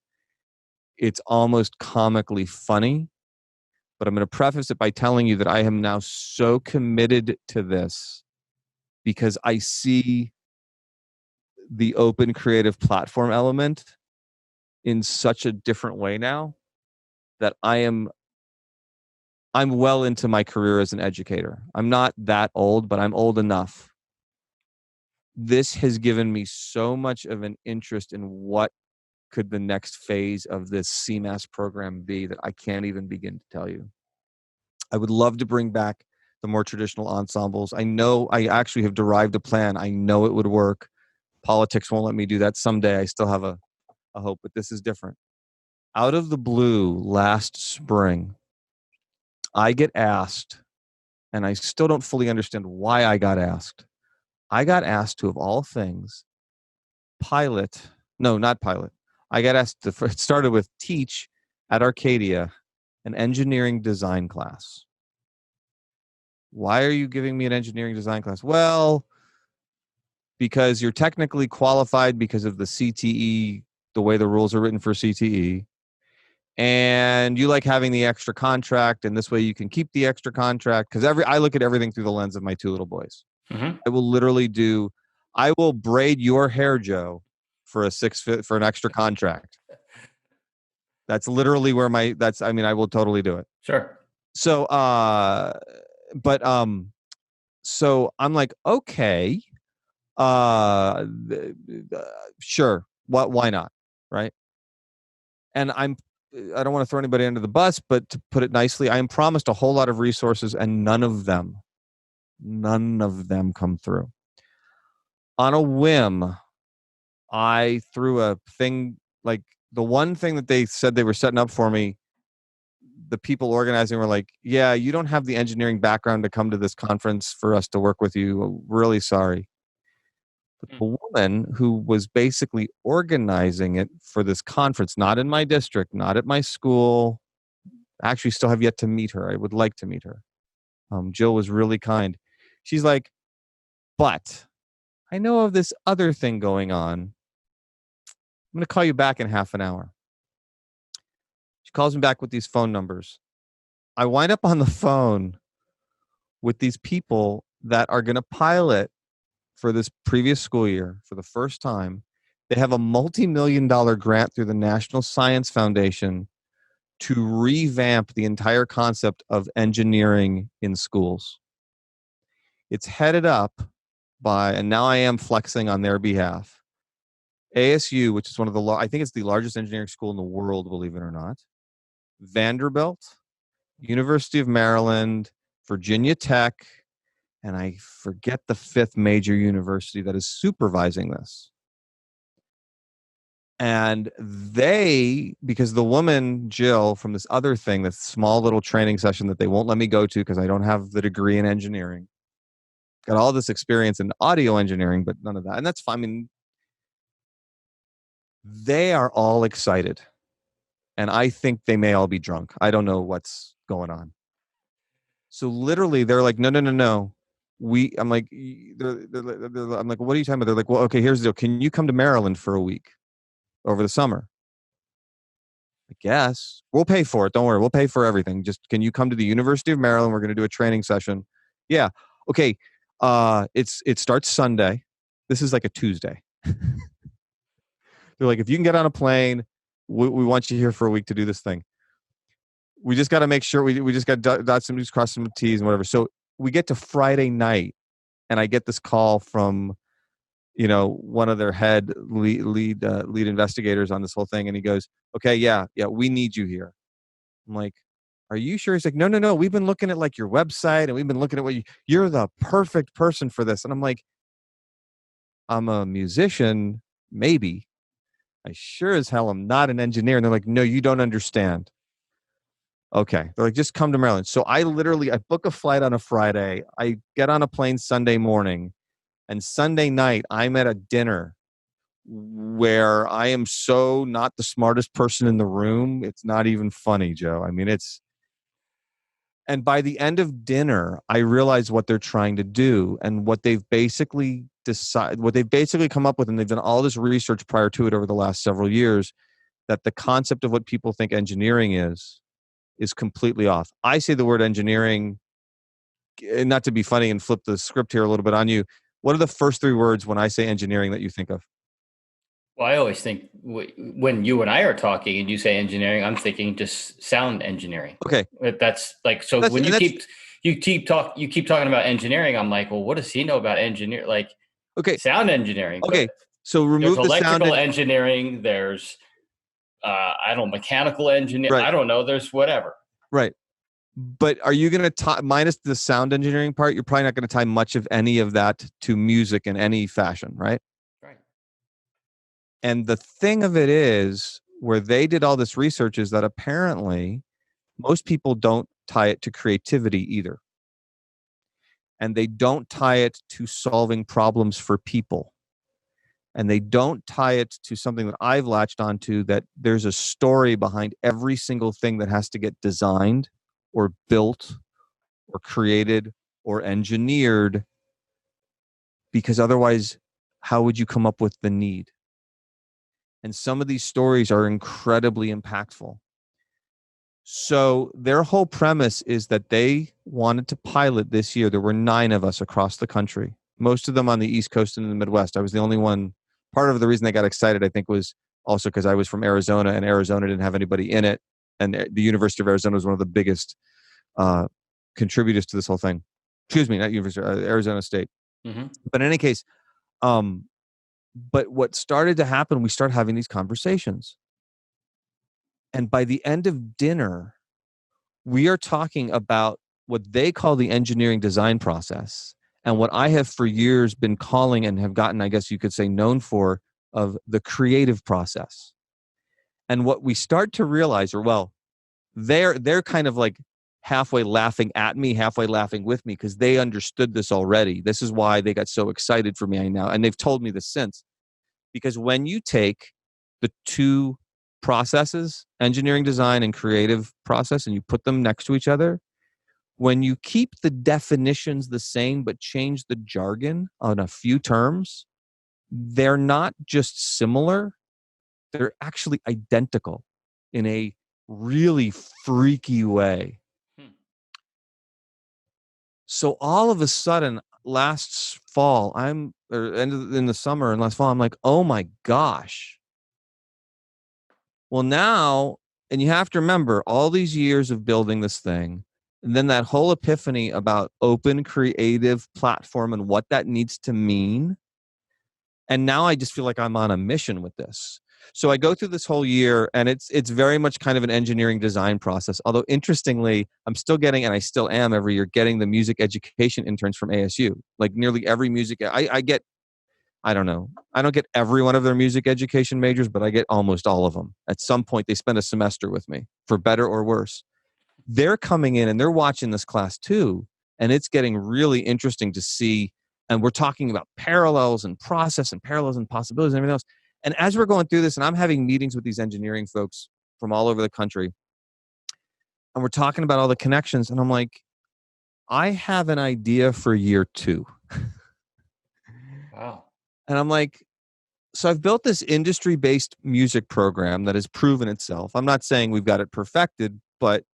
it's almost comically funny. But I'm going to preface it by telling you that I am now so committed to this because I see the open creative platform element in such a different way now that I'm well into my career as an educator. I'm not that old, but I'm old enough. This has given me so much of an interest in what could the next phase of this CMAS program be that I can't even begin to tell you. I would love to bring back the more traditional ensembles. I know I actually have derived a plan. I know it would work. Politics won't let me do that. Someday I still have a hope, but this is different. Out of the blue last spring, I get asked, and I still don't fully understand why I got asked. I got asked to, of all things, not pilot. I got asked to, it started with teach at Arcadia an engineering design class. Why are you giving me an engineering design class? Well, because you're technically qualified because of the CTE, the way the rules are written for CTE. And you like having the extra contract, and this way you can keep the extra contract. Because I look at everything through the lens of my two little boys. Mm-hmm. I will braid your hair, Joe, for for an extra contract. That's literally where I will totally do it. Sure. So, but so I'm like, okay, uh, sure, why not, right? And I don't want to throw anybody under the bus, but to put it nicely, I am promised a whole lot of resources, and none of them come through. On a whim, I threw a thing, like the one thing that they said they were setting up for me. The people organizing were like, yeah, you don't have the engineering background to come to this conference for us to work with you. Really sorry. But the woman who was basically organizing it for this conference, not in my district, not at my school, actually still have yet to meet her. I would like to meet her. Jill was really kind. She's like, but I know of this other thing going on. I'm going to call you back in half an hour. She calls me back with these phone numbers. I wind up on the phone with these people that are going to pilot for this previous school year for the first time. They have a multi-million-dollar grant through the National Science Foundation to revamp the entire concept of engineering in schools. It's headed up by, and now I am flexing on their behalf, ASU, which is one of I think it's the largest engineering school in the world, believe it or not, Vanderbilt, University of Maryland, Virginia Tech, and I forget the fifth major university that is supervising this. And because the woman, Jill, from this other thing, this small little training session that they won't let me go to because I don't have the degree in engineering, got all this experience in audio engineering, but none of that. And that's fine. I mean, they are all excited. And I think they may all be drunk. I don't know what's going on. So literally, they're like, no. I'm like, I'm like, what are you talking about? They're like, well, okay, here's the deal. Can you come to Maryland for a week over the summer? I guess we'll pay for it. Don't worry, we'll pay for everything. Just can you come to the University of Maryland? We're going to do a training session. Yeah, okay. It starts Sunday. This is like a Tuesday. They're like, if you can get on a plane, we want you here for a week to do this thing. We just got to make sure we just got dot some T's, cross some T's, and whatever. So we get to Friday night, and I get this call from, one of their lead investigators on this whole thing, and he goes, "Okay, yeah, we need you here." I'm like, "Are you sure?" He's like, "No. We've been looking at like your website, and we've been looking at what you're the perfect person for this." And I'm like, "I'm a musician, maybe. I sure as hell am not an engineer." And they're like, "No, you don't understand. Okay. They're like, just come to Maryland. So I book a flight on a Friday. I get on a plane Sunday morning, and Sunday night I'm at a dinner where I am so not the smartest person in the room. It's not even funny, Joe. I mean, and by the end of dinner, I realize what they're trying to do and what they've basically come up with. And they've done all this research prior to it over the last several years, that the concept of what people think engineering is completely off. I say the word engineering, not to be funny and flip the script here a little bit on you. What are the first three words when I say engineering that you think of? Well, I always think when you and I are talking and you say engineering, I'm thinking just sound engineering. Okay. That's like, so That's, when and that's, you keep talking about engineering, I'm like, well, what does he know about engineer? Like okay. sound engineering, but Okay. So there's remove the sound. electrical engineering. There's, I don't know, mechanical engineer. Right. I don't know. There's whatever. Right. But are you going to tie, minus the sound engineering part, you're probably not going to tie much of any of that to music in any fashion, right? Right. And the thing of it is, where they did all this research is that apparently most people don't tie it to creativity either. And they don't tie it to solving problems for people. And they don't tie it to something that I've latched onto, that there's a story behind every single thing that has to get designed or built or created or engineered, because otherwise, how would you come up with the need? And some of these stories are incredibly impactful. So their whole premise is that they wanted to pilot this year. There were 9 of us across the country, most of them on the East Coast and in the Midwest. I was the only one. Part of the reason they got excited, I think, was also because I was from Arizona, and Arizona didn't have anybody in it. And the University of Arizona was one of the biggest contributors to this whole thing. Excuse me, not University, Arizona State. Mm-hmm. But in any case, but what started to happen, we started having these conversations. And by the end of dinner, we are talking about what they call the engineering design process, and what I have for years been calling and have gotten, I guess you could say, known for, of the creative process. And what we start to realize, or well, they're kind of like halfway laughing at me, halfway laughing with me, because they understood this already. This is why they got so excited for me now, and they've told me this since. Because when you take the two processes, engineering design and creative process, and you put them next to each other, when you keep the definitions the same but change the jargon on a few terms, they're not just similar, they're actually identical in a really freaky way. So all of a sudden, last fall, in the summer and last fall, I'm like, oh my gosh. Well, now, and you have to remember all these years of building this thing, and then that whole epiphany about open creative platform and what that needs to mean. And now I just feel like I'm on a mission with this. So I go through this whole year, and it's very much kind of an engineering design process. Although interestingly, I'm still getting, and I still am every year, getting the music education interns from ASU. Like nearly every music, I get, I don't know, I don't get every one of their music education majors, but I get almost all of them. At some point, they spend a semester with me, for better or worse. They're coming in and they're watching this class too, and it's getting really interesting to see. And we're talking about parallels and process and parallels and possibilities and everything else. And as we're going through this, and I'm having meetings with these engineering folks from all over the country, and we're talking about all the connections, and I'm like, I have an idea for year 2. Wow. And I'm like, so I've built this industry-based music program that has proven itself. I'm not saying we've got it perfected, but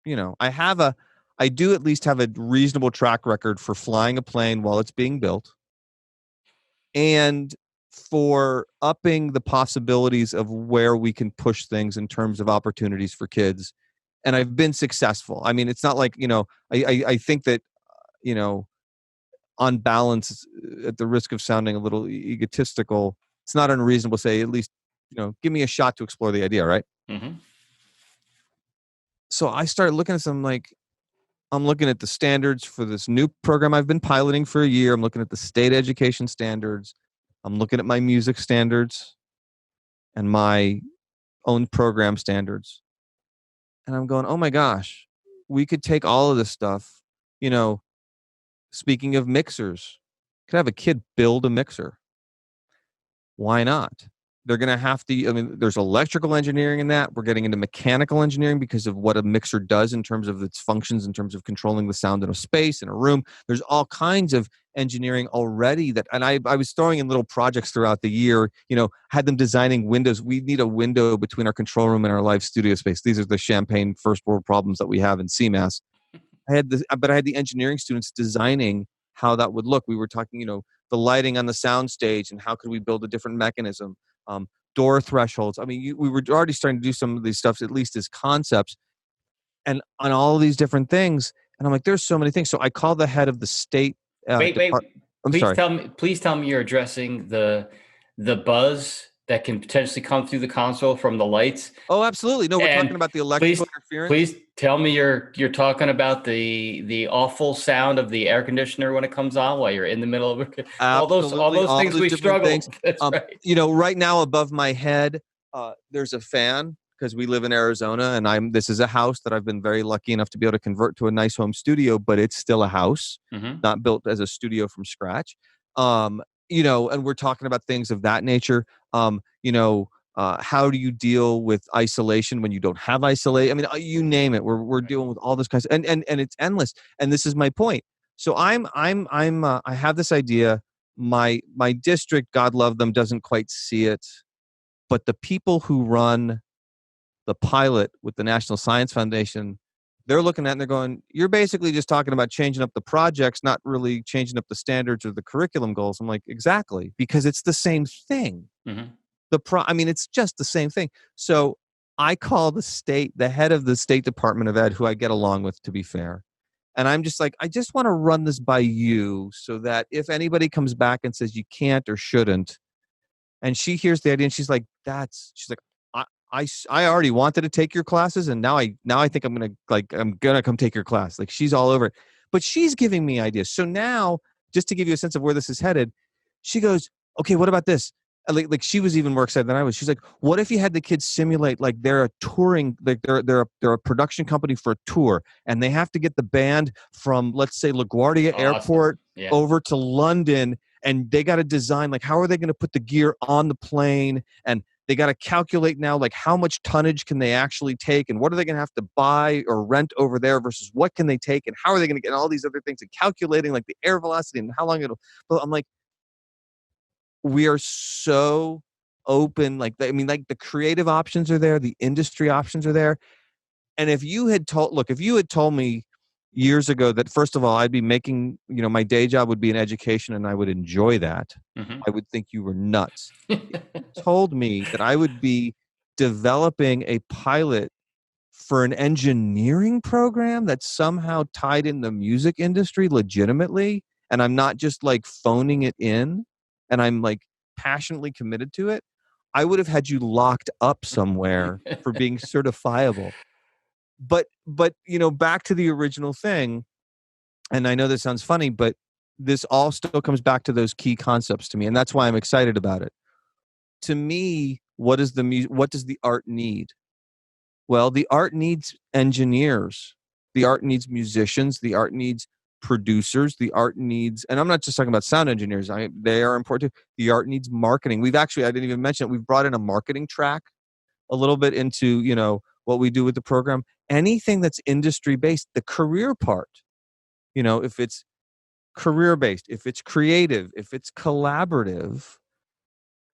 I do at least have a reasonable track record for flying a plane while it's being built, and for upping the possibilities of where we can push things in terms of opportunities for kids. And I've been successful. I mean, it's not like, I think that, on balance, at the risk of sounding a little egotistical, it's not unreasonable to say, at least, give me a shot to explore the idea, right? Mm-hmm. So I started looking at some, like, I'm looking at the standards for this new program I've been piloting for a year. I'm looking at the state education standards. I'm looking at my music standards and my own program standards. And I'm going, oh my gosh, we could take all of this stuff, you know, speaking of mixers, could have a kid build a mixer. Why not? They're going to have to, I mean, there's electrical engineering in that. We're getting into mechanical engineering because of what a mixer does in terms of its functions, in terms of controlling the sound in a space, in a room. There's all kinds of engineering already that, and I was throwing in little projects throughout the year, had them designing windows. We need a window between our control room and our live studio space. These are the champagne first world problems that we have in CMAS. But I had the engineering students designing how that would look. We were talking, the lighting on the sound stage and how could we build a different mechanism, door thresholds. I mean, we were already starting to do some of these stuff, at least as concepts, and on all these different things. And I'm like, there's so many things. So I called the head of the state department. Wait. I'm sorry. Please tell me you're addressing the buzz that can potentially come through the console from the lights. Oh, absolutely. No, we're And talking about the electrical please, interference. please tell me you're talking about the awful sound of the air conditioner when it comes on while you're in the middle of it. Absolutely. All those things we struggle. That's right. Right now above my head, there's a fan because we live in Arizona, and this is a house that I've been very lucky enough to be able to convert to a nice home studio, but it's still a house, not built as a studio from scratch. And we're talking about things of that nature. How do you deal with isolation when you don't have isolation? I mean, you name it. We're dealing with all this kinds of, and it's endless. And this is my point. So I have this idea. My district, God love them, doesn't quite see it, but the people who run the pilot with the National Science Foundation, they're looking at it and they're going, you're basically just talking about changing up the projects, not really changing up the standards or the curriculum goals. I'm like, exactly, because it's the same thing. It's just the same thing. So I call the head of the State Department of Ed, who I get along with, to be fair. And I'm just like, I just want to run this by you so that if anybody comes back and says you can't or shouldn't, and she hears the idea and she's like, I already wanted to take your classes, and now I think I'm gonna come take your class. Like, she's all over it. But she's giving me ideas. So now, just to give you a sense of where this is headed, she goes, okay, what about this? Like she was even more excited than I was. She's like, what if you had the kids simulate like they're a touring, like they're a production company for a tour, and they have to get the band from, let's say, LaGuardia Airport over to London, and they got to design, like, how are they going to put the gear on the plane, and they got to calculate now, like, how much tonnage can they actually take, and what are they going to have to buy or rent over there versus what can they take, and how are they going to get all these other things, and calculating like the air velocity and how long it'll. But I'm like, we are so open. Like, like the creative options are there, the industry options are there. And if you had told me years ago that, first of all, I'd be making, my day job would be in education and I would enjoy that, I would think you were nuts. If you told me that I would be developing a pilot for an engineering program that's somehow tied in the music industry legitimately, and I'm not just like phoning it in, and I'm like passionately committed to it, I would have had you locked up somewhere for being certifiable. But back to the original thing, and I know this sounds funny, but this all still comes back to those key concepts to me, and that's why I'm excited about it. To me, what does the art need? Well, the art needs engineers. The art needs musicians. The art needs producers. The art needs, and I'm not just talking about sound engineers. They are important too. The art needs marketing. I didn't even mention it. We've brought in a marketing track a little bit into, what we do with the program. Anything that's industry based, the career part, if it's career based, if it's creative, if it's collaborative,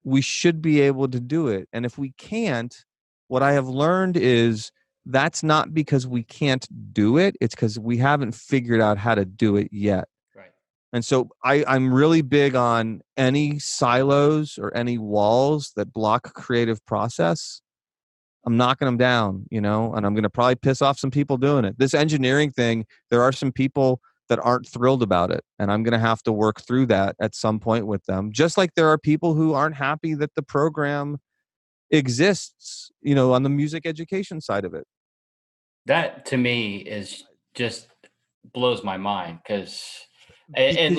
we should be able to do it. And if we can't, what I have learned is that's not because we can't do it. It's because we haven't figured out how to do it yet. Right. And so I'm really big on any silos or any walls that block creative process. I'm knocking them down, and I'm going to probably piss off some people doing it. This engineering thing, there are some people that aren't thrilled about it, and I'm going to have to work through that at some point with them. Just like there are people who aren't happy that the program exists, on the music education side of it. That to me is just blows my mind because I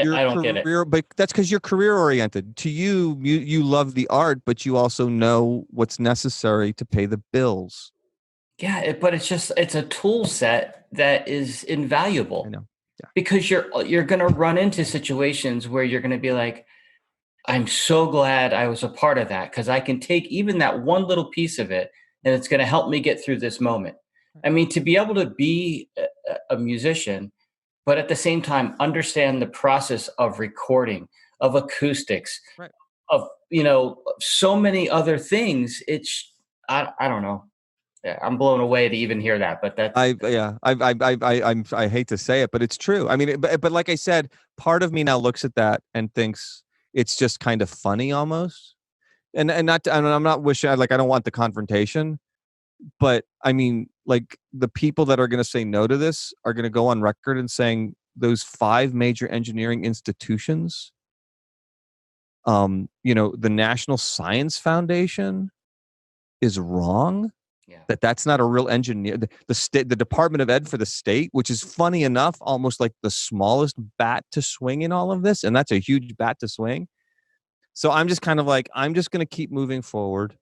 don't get it. But that's because you're career oriented. To you love the art, but you also know what's necessary to pay the bills. Yeah, but it's a tool set that is I invaluable know. Yeah. because you're going to run into situations where you're going to be like, I'm so glad I was a part of that because I can take even that one little piece of it and it's going to help me get through this moment. I mean, to be able to be a musician, but at the same time understand the process of recording, of acoustics, Right. of so many other things. I don't know. Yeah, I'm blown away to even hear that, but that's I hate to say it, but it's true. I mean, but like I said, part of me now looks at that and thinks it's just kind of funny almost. And not, and I'm not wishing, like, I don't want the confrontation, but I mean, like, the people that are going to say no to this are going to go on record and saying those five major engineering institutions, the National Science Foundation is wrong. yeah, That's not a real engineer. The state, the Department of Ed for the state, which is funny enough, almost like the smallest bat to swing in all of this, and that's a huge bat to swing. So I'm just kind of like, I'm just going to keep moving forward.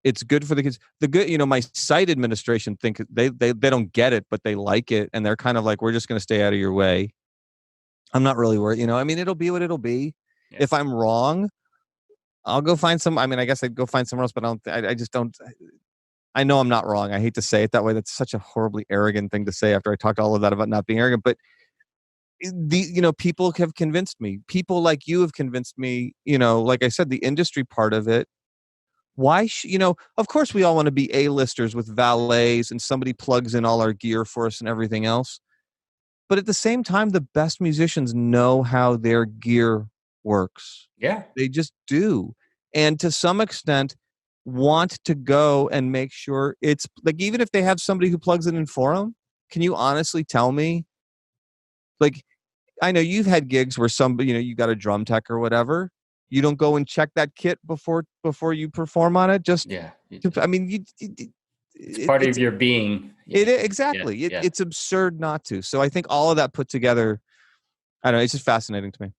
It's good for the kids. The good, my site administration think they don't get it, but they like it, and they're kind of like, we're just going to stay out of your way. I'm not really worried. I mean, it'll be what it'll be. yeah. If I'm wrong, I'll go find some. I mean, I guess I'd go find somewhere else, but I just don't. I know I'm not wrong. I hate to say it that way. That's such a horribly arrogant thing to say after I talked all of that about not being arrogant. But people have convinced me. People like you have convinced me. Like I said, the industry part of it. Why, of course, we all want to be A-listers with valets and somebody plugs in all our gear for us and everything else. But at the same time, the best musicians know how their gear works. Yeah. They just do. And to some extent, want to go and make sure it's like, even if they have somebody who plugs it in for them, can you honestly tell me? Like, I know you've had gigs where somebody, you got a drum tech or whatever. You don't go and check that kit before you perform on it. Just Yeah. I mean, It's part of it's your being. Yeah. exactly. Yeah. It's absurd not to. So I think all of that put together, I don't know. It's just fascinating to me.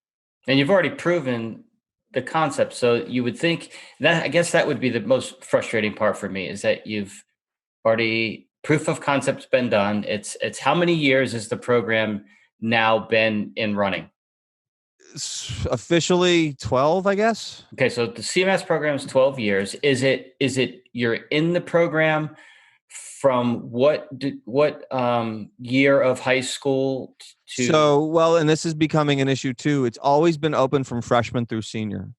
And you've already proven the concept. So you would think that, I guess that would be the most frustrating part for me, is that you've already proof of concept's been done. It's how many years has the program now been in running? Officially 12, I guess. Okay, so the CMS program is 12 years. Is it you're in the program from what year of high school to So, well, and this is becoming an issue too. It's always been open from freshman through senior.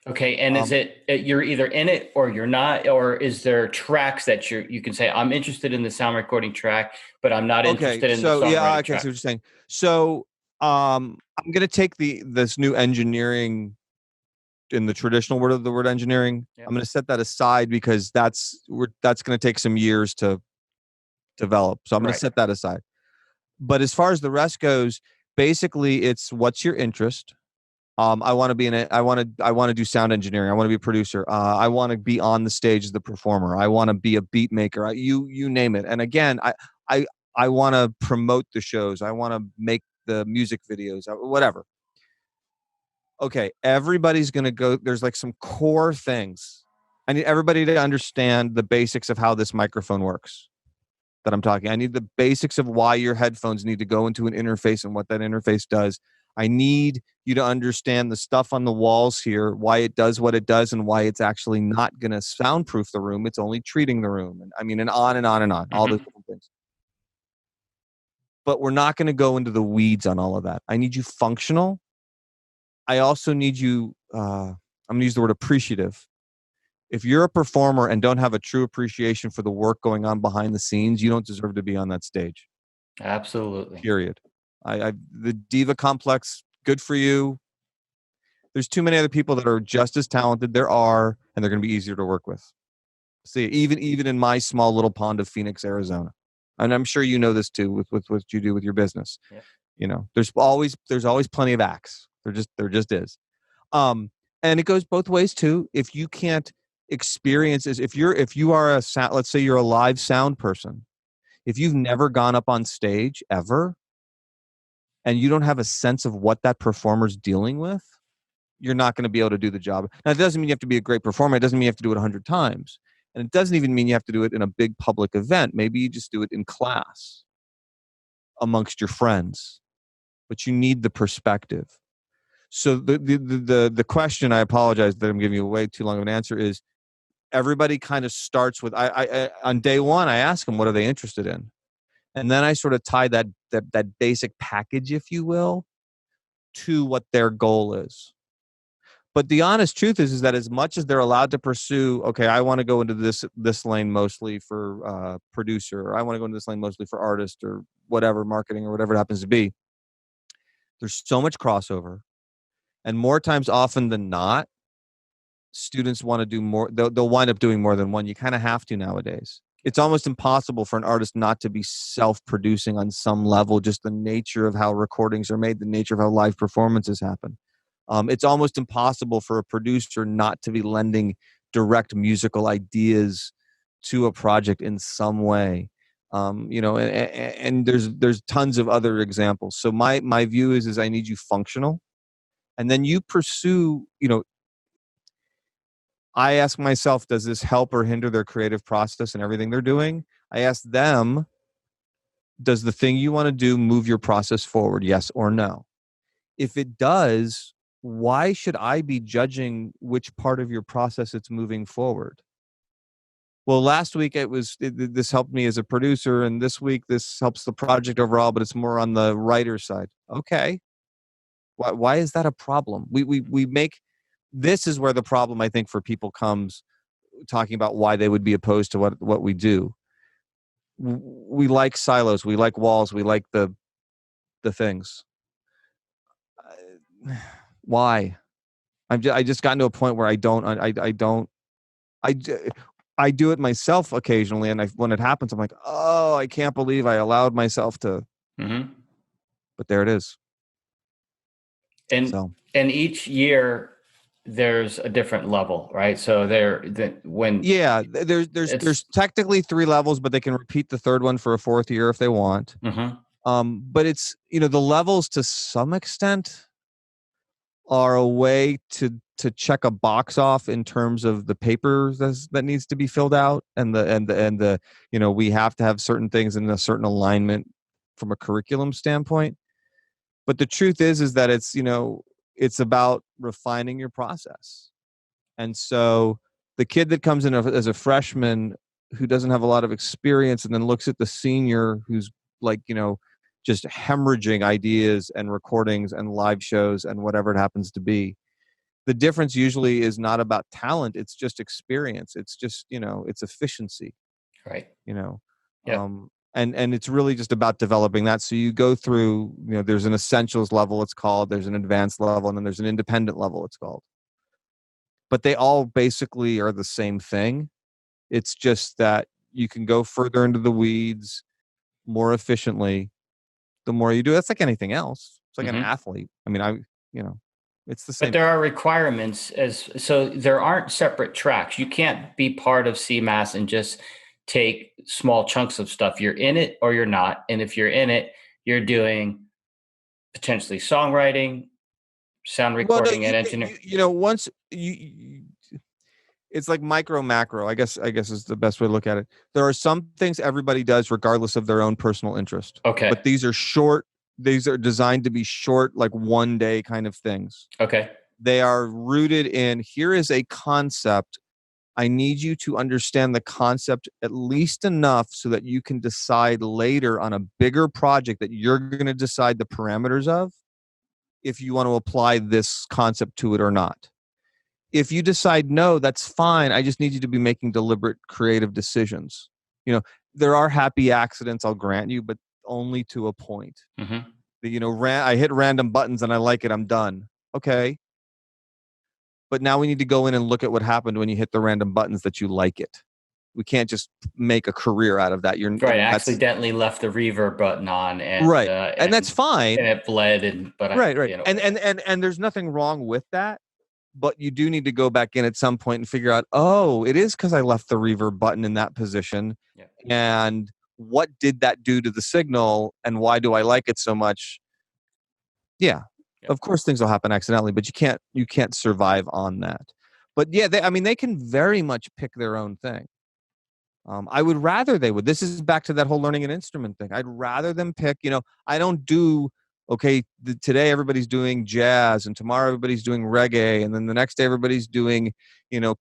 okay, and is Um, it you're either in it or you're not, or is there tracks that you can say I'm interested in the sound recording track, but I'm not okay. interested in the So, yeah. songwriting Okay. So, track? what you're saying. So, I'm going to take this new engineering, in the traditional word of the word engineering. Yeah. I'm going to set that aside because that's going to take some years to develop. So I'm going to Right. set that aside. But as far as the rest goes, basically it's what's your interest. I want to be I want to do sound engineering. I want to be a producer. I want to be on the stage as the performer. I want to be a beat maker. You name it. And again, I I want to promote the shows. I want to make the music videos, whatever. Okay, everybody's going to go. There's like some core things. I need everybody to understand the basics of how this microphone works that I'm talking. I need the basics of why your headphones need to go into an interface and what that interface does. I need you to understand the stuff on the walls here, why it does what it does, and why it's actually not going to soundproof the room. It's only treating the room. And I mean, and on and on and on, all those Mhm. different things. But we're not going to go into the weeds on all of that. I need you functional. I also need you, I'm going to use the word appreciative. If you're a performer and don't have a true appreciation for the work going on behind the scenes, you don't deserve to be on that stage. Absolutely. Period. The diva complex, good for you. There's too many other people that are just as talented. There are, and they're going to be easier to work with. See, even in my small little pond of Phoenix, Arizona, and I'm sure you know this too with what you do with your business. Yeah. There's always plenty of acts. There just is. Um, and it goes both ways too. If you can't experience, if you are a sound, let's say you're a live sound person, if you've never gone up on stage ever, and you don't have a sense of what that performer's dealing with, you're not going to be able to do the job. Now, it doesn't mean you have to be a great performer. It doesn't mean you have to do it 100 times. And it doesn't even mean you have to do it in a big public event. Maybe you just do it in class amongst your friends, but you need the perspective. So the question, I apologize that I'm giving you way too long of an answer, is everybody kind of starts with, I on day one, I ask them, what are they interested in? And then I sort of tie that basic package, if you will, to what their goal is. But the honest truth is that as much as they're allowed to pursue, okay, I want to go into this lane mostly for producer, or I want to go into this lane mostly for artist, or whatever, marketing, or whatever it happens to be, there's so much crossover. And more times often than not, students want to do more. They'll wind up doing more than one. You kind of have to nowadays. It's almost impossible for an artist not to be self-producing on some level, just the nature of how recordings are made, the nature of how live performances happen. It's almost impossible for a producer not to be lending direct musical ideas to a project in some way. And there's tons of other examples. So my view is I need you functional, and then you pursue, I ask myself, does this help or hinder their creative process and everything they're doing? I ask them, does the thing you want to do move your process forward? Yes or no? If it does, why should I be judging which part of your process it's moving forward? Well, last week this helped me as a producer, and this week this helps the project overall, but it's more on the writer side. Okay. Why is that a problem? We make, this is where the problem, I think, for people comes, talking about why they would be opposed to what we do. We like silos, we like walls, we like the things. Why? I just gotten to a point where I do it myself occasionally, and when it happens, I'm like, oh, I can't believe I allowed myself to. Mm-hmm. But there it is. And each year there's a different level, right? So there's technically 3 levels, but they can repeat the third one for a 4th year if they want. Mm-hmm. But it's, the levels to some extent are a way to check a box off in terms of the paper that needs to be filled out, and the we have to have certain things in a certain alignment from a curriculum standpoint. But the truth is that it's about refining your process. And so the kid that comes in as a freshman who doesn't have a lot of experience and then looks at the senior who's like, just hemorrhaging ideas and recordings and live shows and whatever it happens to be. The difference usually is not about talent. It's just experience. It's just, it's efficiency. Right. Yeah. And it's really just about developing that. So you go through, there's an essentials level, it's called, there's an advanced level, and then there's an independent level, it's called. But they all basically are the same thing. It's just that you can go further into the weeds more efficiently the more you do. That's like anything else. It's like an athlete. I mean, it's the same. But there are requirements, so there aren't separate tracks. You can't be part of CMAS and just take small chunks of stuff. You're in it or you're not. And if you're in it, you're doing potentially songwriting, sound recording, and engineering. Once you it's like micro macro, I guess is the best way to look at it. There are some things everybody does regardless of their own personal interest. Okay. But these are designed to be short, like 1 day kind of things. Okay. They are rooted in, here is a concept. I need you to understand the concept at least enough so that you can decide later on a bigger project that you're going to decide the parameters of, if you want to apply this concept to it or not. If you decide no, that's fine. I just need you to be making deliberate, creative decisions. There are happy accidents, I'll grant you, but only to a point. I hit random buttons and I like it, I'm done. Okay. But now we need to go in and look at what happened when you hit the random buttons that you like it. We can't just make a career out of that. You're right. Accidentally left the reverb button on, and right, and that's fine. And it bled, right. And there's nothing wrong with that. But you do need to go back in at some point and figure out, oh, it is because I left the reverb button in that position. Yeah. And what did that do to the signal? And why do I like it so much? Yeah. Of course things will happen accidentally, but you can't survive on that. But yeah, they can very much pick their own thing. I would rather they would. This is back to that whole learning an instrument thing. I'd rather them pick, I don't do, okay, today everybody's doing jazz and tomorrow everybody's doing reggae. And then the next day everybody's doing,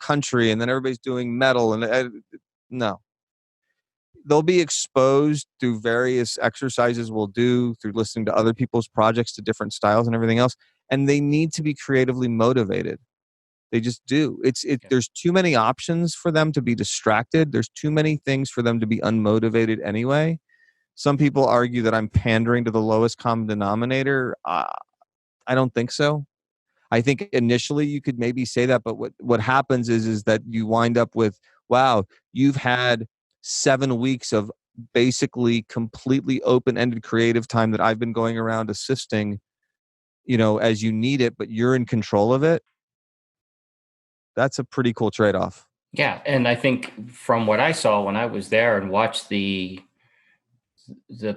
country, and then everybody's doing metal. And no, they'll be exposed through various exercises we'll do, through listening to other people's projects, to different styles and everything else. And they need to be creatively motivated. They just do. There's too many options for them to be distracted. There's too many things for them to be unmotivated anyway. Some people argue that I'm pandering to the lowest common denominator. I don't think so. I think initially you could maybe say that, but what happens is that you wind up with, wow, you've had 7 weeks of basically completely open-ended creative time that I've been going around assisting, as you need it, but you're in control of it. That's a pretty cool trade-off. Yeah, and I think from what I saw when I was there and watched the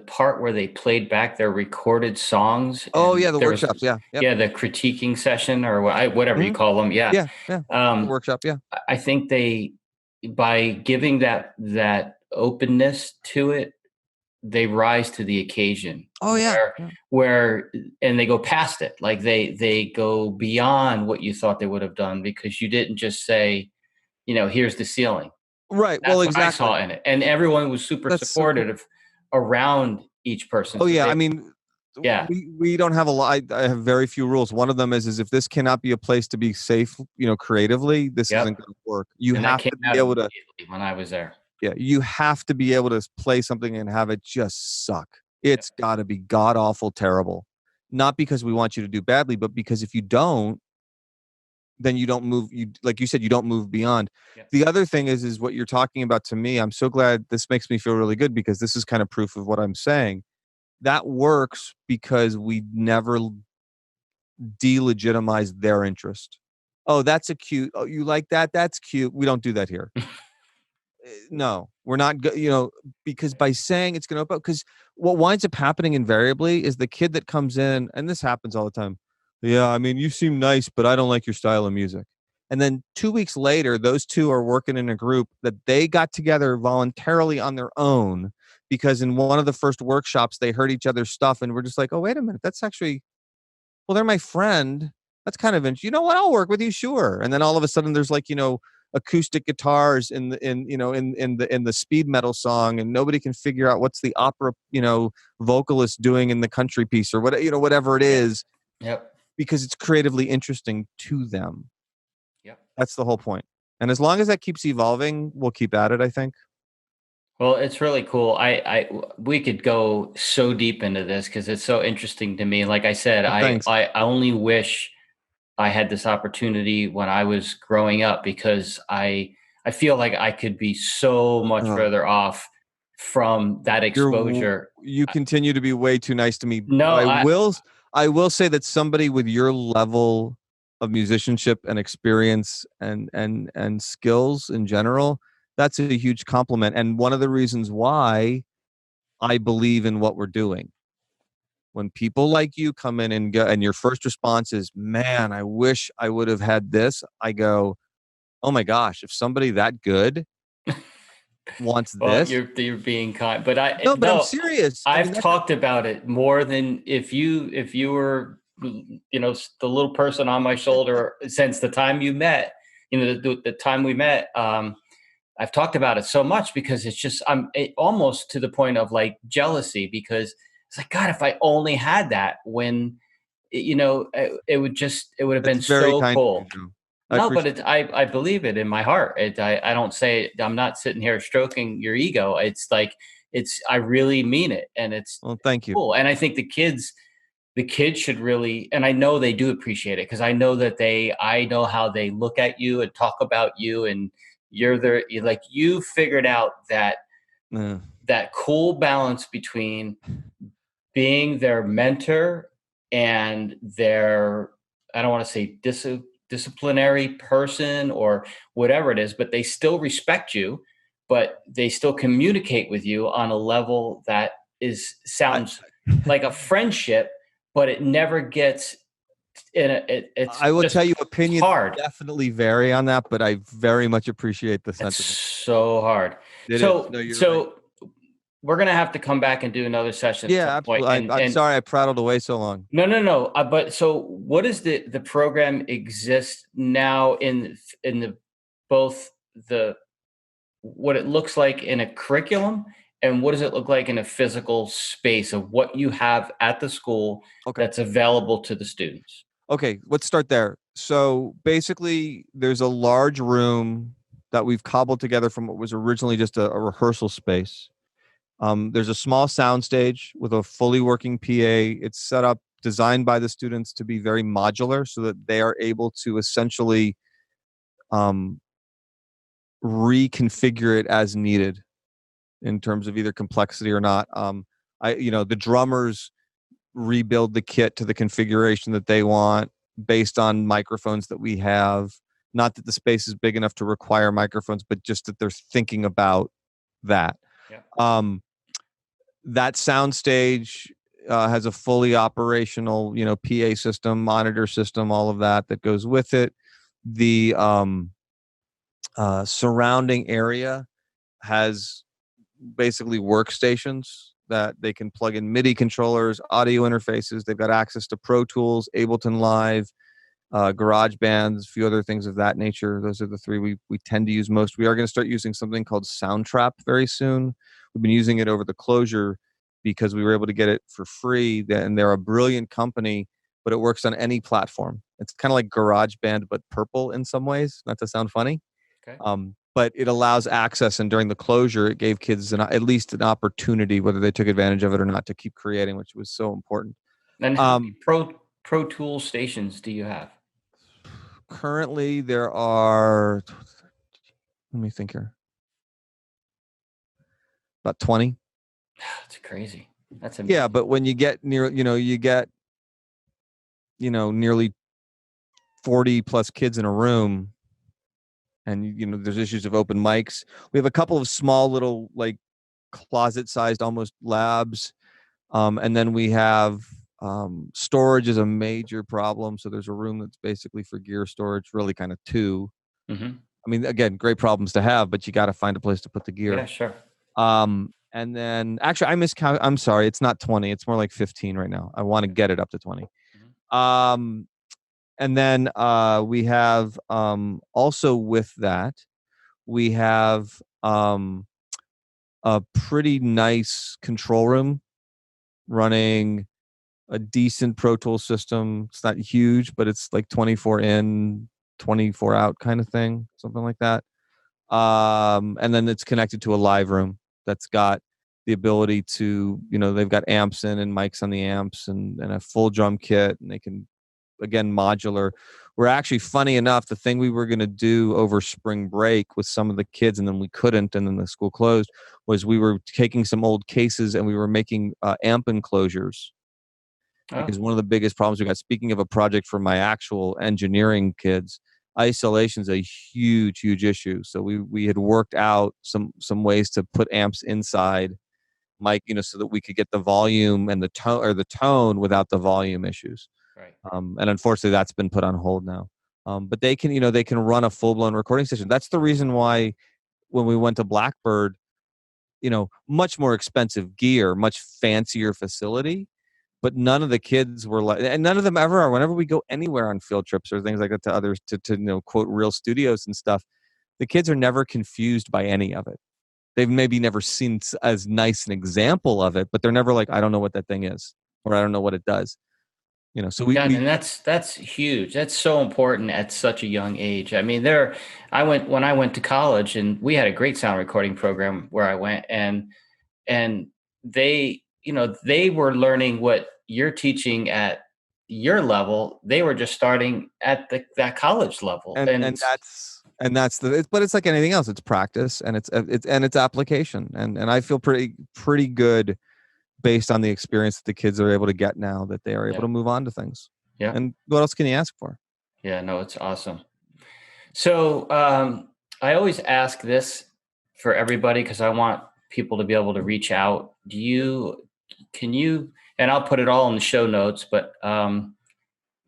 part where they played back their recorded songs, Oh and yeah, the there was, workshops. Yeah, yep. yeah, the critiquing session, or whatever you Mhm. call them. Yeah. Yeah, yeah. The workshop. Yeah. I think by giving that openness to it, they rise to the occasion. Oh yeah. Yeah. Where and they go past it, like they go beyond what you thought they would have done, because you didn't just say, here's the ceiling. Right. That's Well, what I exactly. saw in it, and everyone was super That's so cool. supportive around each person. Oh So yeah. they, I mean, yeah, we don't have a lot. I have very few rules. One of them is if this cannot be a place to be safe, creatively, this isn't yep, going to work. You and that have came to be out able to. immediately when I was there. Yeah, you have to be able to play something and have it just suck. Yep. It's got to be god awful terrible. Not because we want you to do badly, but because if you don't, then you don't move. You, like you said, you don't move beyond. Yep. The other thing is what you're talking about to me. I'm so glad this makes me feel really good, because this is kind of proof of what I'm saying. That works because we never delegitimize their interest. Oh, that's a cute. Oh, you like that? That's cute. We don't do that here. No, we're not, because by saying it's going to open, because what winds up happening invariably is the kid that comes in, and this happens all the time. Yeah, I mean, you seem nice, but I don't like your style of music. And then 2 weeks later, those two are working in a group that they got together voluntarily on their own, because in one of the first workshops, they heard each other's stuff and we're just like, oh, wait a minute. That's actually, well, they're my friend. That's kind of interesting. You know what? I'll work with you. Sure. And then all of a sudden there's like, acoustic guitars in the speed metal song, and nobody can figure out what's the opera, vocalist doing in the country piece, or whatever it is, Yep. because it's creatively interesting to them. Yep. That's the whole point. And as long as that keeps evolving, we'll keep at it, I think. Well, it's really cool. We could go so deep into this because it's so interesting to me. Like I said, Well, thanks. I only wish I had this opportunity when I was growing up, because I feel like I could be so much Uh, further off from that exposure. you continue to be way too nice to me, but No, I will say that somebody with your level of musicianship and experience and skills in general, that's a huge compliment, and one of the reasons why I believe in what we're doing. When people like you come in and go, and your first response is, "Man, I wish I would have had this," I go, "Oh my gosh, if somebody that good wants well, this." you're being kind, but No, but I'm no, serious. I I've mean, that's talked about it more than if you were, the little person on my shoulder since the time you met, the time we met. I've talked about it so much because it's just almost to the point of like jealousy, because it's like, God, if I only had that when it would have been that's very so kind of you, cool. Joe. I No, but appreciate it. I believe it in my heart. I don't say I'm not sitting here stroking your ego. It's like I really mean it, and it's Well, thank you. cool. And I think the kids should really, and I know they do appreciate it, because I know how they look at you and talk about you, and you're like, you figured out Uh, that cool balance between being their mentor and their, I don't want to say disciplinary person or whatever it is, but they still respect you, but they still communicate with you on a level that I sounds like a friendship, but it never gets it's I will just tell you, opinions hard. definitely vary on that, but I very much appreciate the It's sentiment. so hard. It is. So No, you're right. so we're gonna have to come back and do another session at Yeah, some point. absolutely. I'm And sorry I prattled away so long. no. But so, what is the program exist now in the both the what it looks like in a curriculum, and what does it look like in a physical space of what you have at the school Okay. that's available to the students? Okay, let's start there. So basically, there's a large room that we've cobbled together from what was originally just a rehearsal space. There's a small sound stage with a fully working PA. It's set up, designed by the students to be very modular so that they are able to essentially um, reconfigure it as needed in terms of either complexity or not. The drummers rebuild the kit to the configuration that they want based on microphones that we have. Not that the space is big enough to require microphones, but just that they're thinking about that. Yeah. Um, that soundstage has a fully operational, PA system, monitor system, all of that goes with it. The surrounding area has basically workstations that they can plug in MIDI controllers, audio interfaces. They've got access to Pro Tools, Ableton Live, GarageBand, a few other things of that nature. Those are the three we tend to use most. We are going to start using something called Soundtrap very soon. We've been using it over the closure because we were able to get it for free, and they're a brilliant company, but it works on any platform. It's kind of like GarageBand, but purple in some ways, not to sound funny. Okay. But it allows access, and during the closure, it gave kids at least an opportunity, whether they took advantage of it or not, to keep creating, which was so important. And how many Um, Pro Tool stations do you have? Currently, there are, let me think here, about 20. That's crazy. That's amazing. Yeah, but when you get near, nearly 40 plus kids in a room, and there's issues of open mics. We have a couple of small little like closet-sized almost labs. And then we have storage is a major problem. So there's a room that's basically for gear storage, really kind of two. Hmm. I mean, again, great problems to have, but you got to find a place to put the gear. Yeah, sure. And then actually I miscount. I'm sorry. It's not 20. It's more like 15 right now. I want to get it up to 20. Mhm. And then we have also with that, we have a pretty nice control room running a decent Pro Tools system. It's not huge, but it's like 24 in, 24 out kind of thing, something like that. And then it's connected to a live room that's got the ability to, they've got amps in and mics on the amps and a full drum kit, and they can, again, modular. We're actually, funny enough, the thing we were going to do over spring break with some of the kids, and then we couldn't, and then the school closed, was we were taking some old cases and we were making amp enclosures, Oh, because one of the biggest problems we got, speaking of a project for my actual engineering kids, isolation is a huge issue. So we had worked out some ways to put amps inside mic, so that we could get the volume and the tone without the volume issues. right. And unfortunately that's been put on hold now. But they can run a full-blown recording session. That's the reason why when we went to Blackbird, much more expensive gear, much fancier facility, but none of the kids were like, and none of them ever are. Whenever we go anywhere on field trips or things like that to others, to quote real studios and stuff, the kids are never confused by any of it. They've maybe never seen as nice an example of it, but they're never like, I don't know what that thing is, or I don't know what it does. So Yeah, we and that's huge. That's so important at such a young age. I mean, when I went to college, and we had a great sound recording program where I went, and they were learning what you're teaching at your level. They were just starting at that college level, and and and that's but it's like anything else. It's practice, and it's application, and I feel pretty good based on the experience that the kids are able to get now, that they are able yeah, to move on to things. yeah, And what else can you ask for? yeah. No, it's awesome. So I always ask this for everybody because I want people to be able to reach out. Can you, and I'll put it all in the show notes, but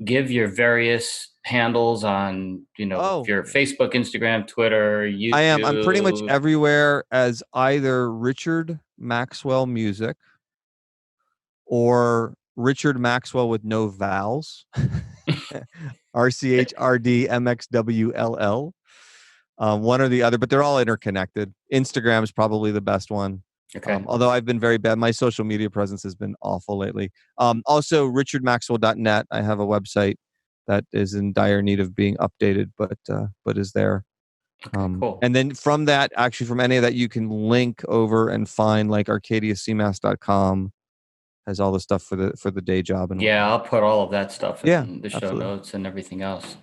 give your various handles on, if Oh, you're Facebook, Instagram, Twitter, I am. I'm pretty much YouTube? everywhere as either Richard Maxwell Music or Richard Maxwell with no vowels. RCHRDMXWLL. One or the other, but they're all interconnected. Instagram is probably the best one. Okay. Although I've been very bad. My social media presence has been awful lately. Also, richardmaxwell.net. I have a website that is in dire need of being updated, but is there. Okay, cool. And then from that, actually, from any of that, you can link over and find like arcadiacmass.com has all the stuff for the day job and Yeah, whatnot. I'll put all of that stuff Yeah, in the show absolutely. notes and everything else.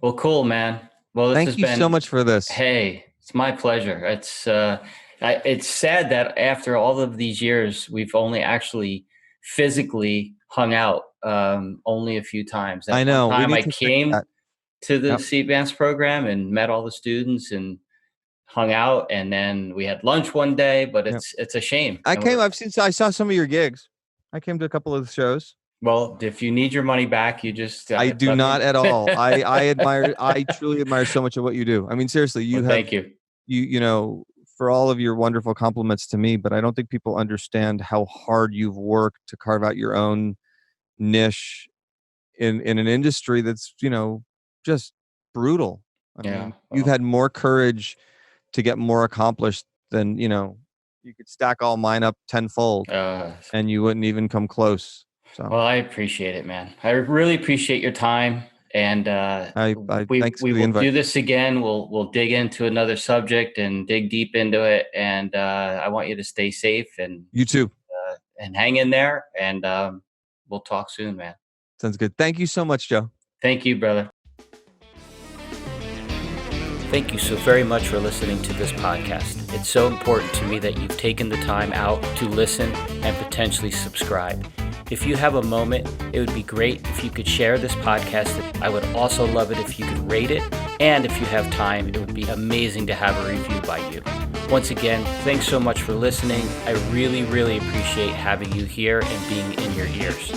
Well, cool, man. Well, this has Thank you so been, much for this. hey, it's my pleasure. It's sad that after all of these years, we've only actually physically hung out only a few times. That I one know we time need I to fix came that. to the Yep. CBANS program and met all the students and hung out, and then we had lunch one day. But Yep. it's a shame. I saw some of your gigs. I came to a couple of the shows. Well, if you need your money back, you just I do let me. not at all. I truly admire so much of what you do. I mean, seriously, Well, thank you. you know, for all of your wonderful compliments to me, but I don't think people understand how hard you've worked to carve out your own niche in an industry that's, just brutal. I Yeah. mean, you've Well, had more courage to get more accomplished than, you could stack all mine up tenfold uh, and you wouldn't even come close. So Well, I appreciate it, man. I really appreciate your time, and I we thanks we for the will invite. do this again. We'll dig into another subject and dig deep into it. And I want you to stay safe You too. and hang in there. And we'll talk soon, man. Sounds good. Thank you so much, Joe. Thank you, brother. Thank you so very much for listening to this podcast. It's so important to me that you've taken the time out to listen and potentially subscribe. If you have a moment, it would be great if you could share this podcast. I would also love it if you could rate it. And if you have time, it would be amazing to have a review by you. Once again, thanks so much for listening. I really, really appreciate having you here and being in your ears.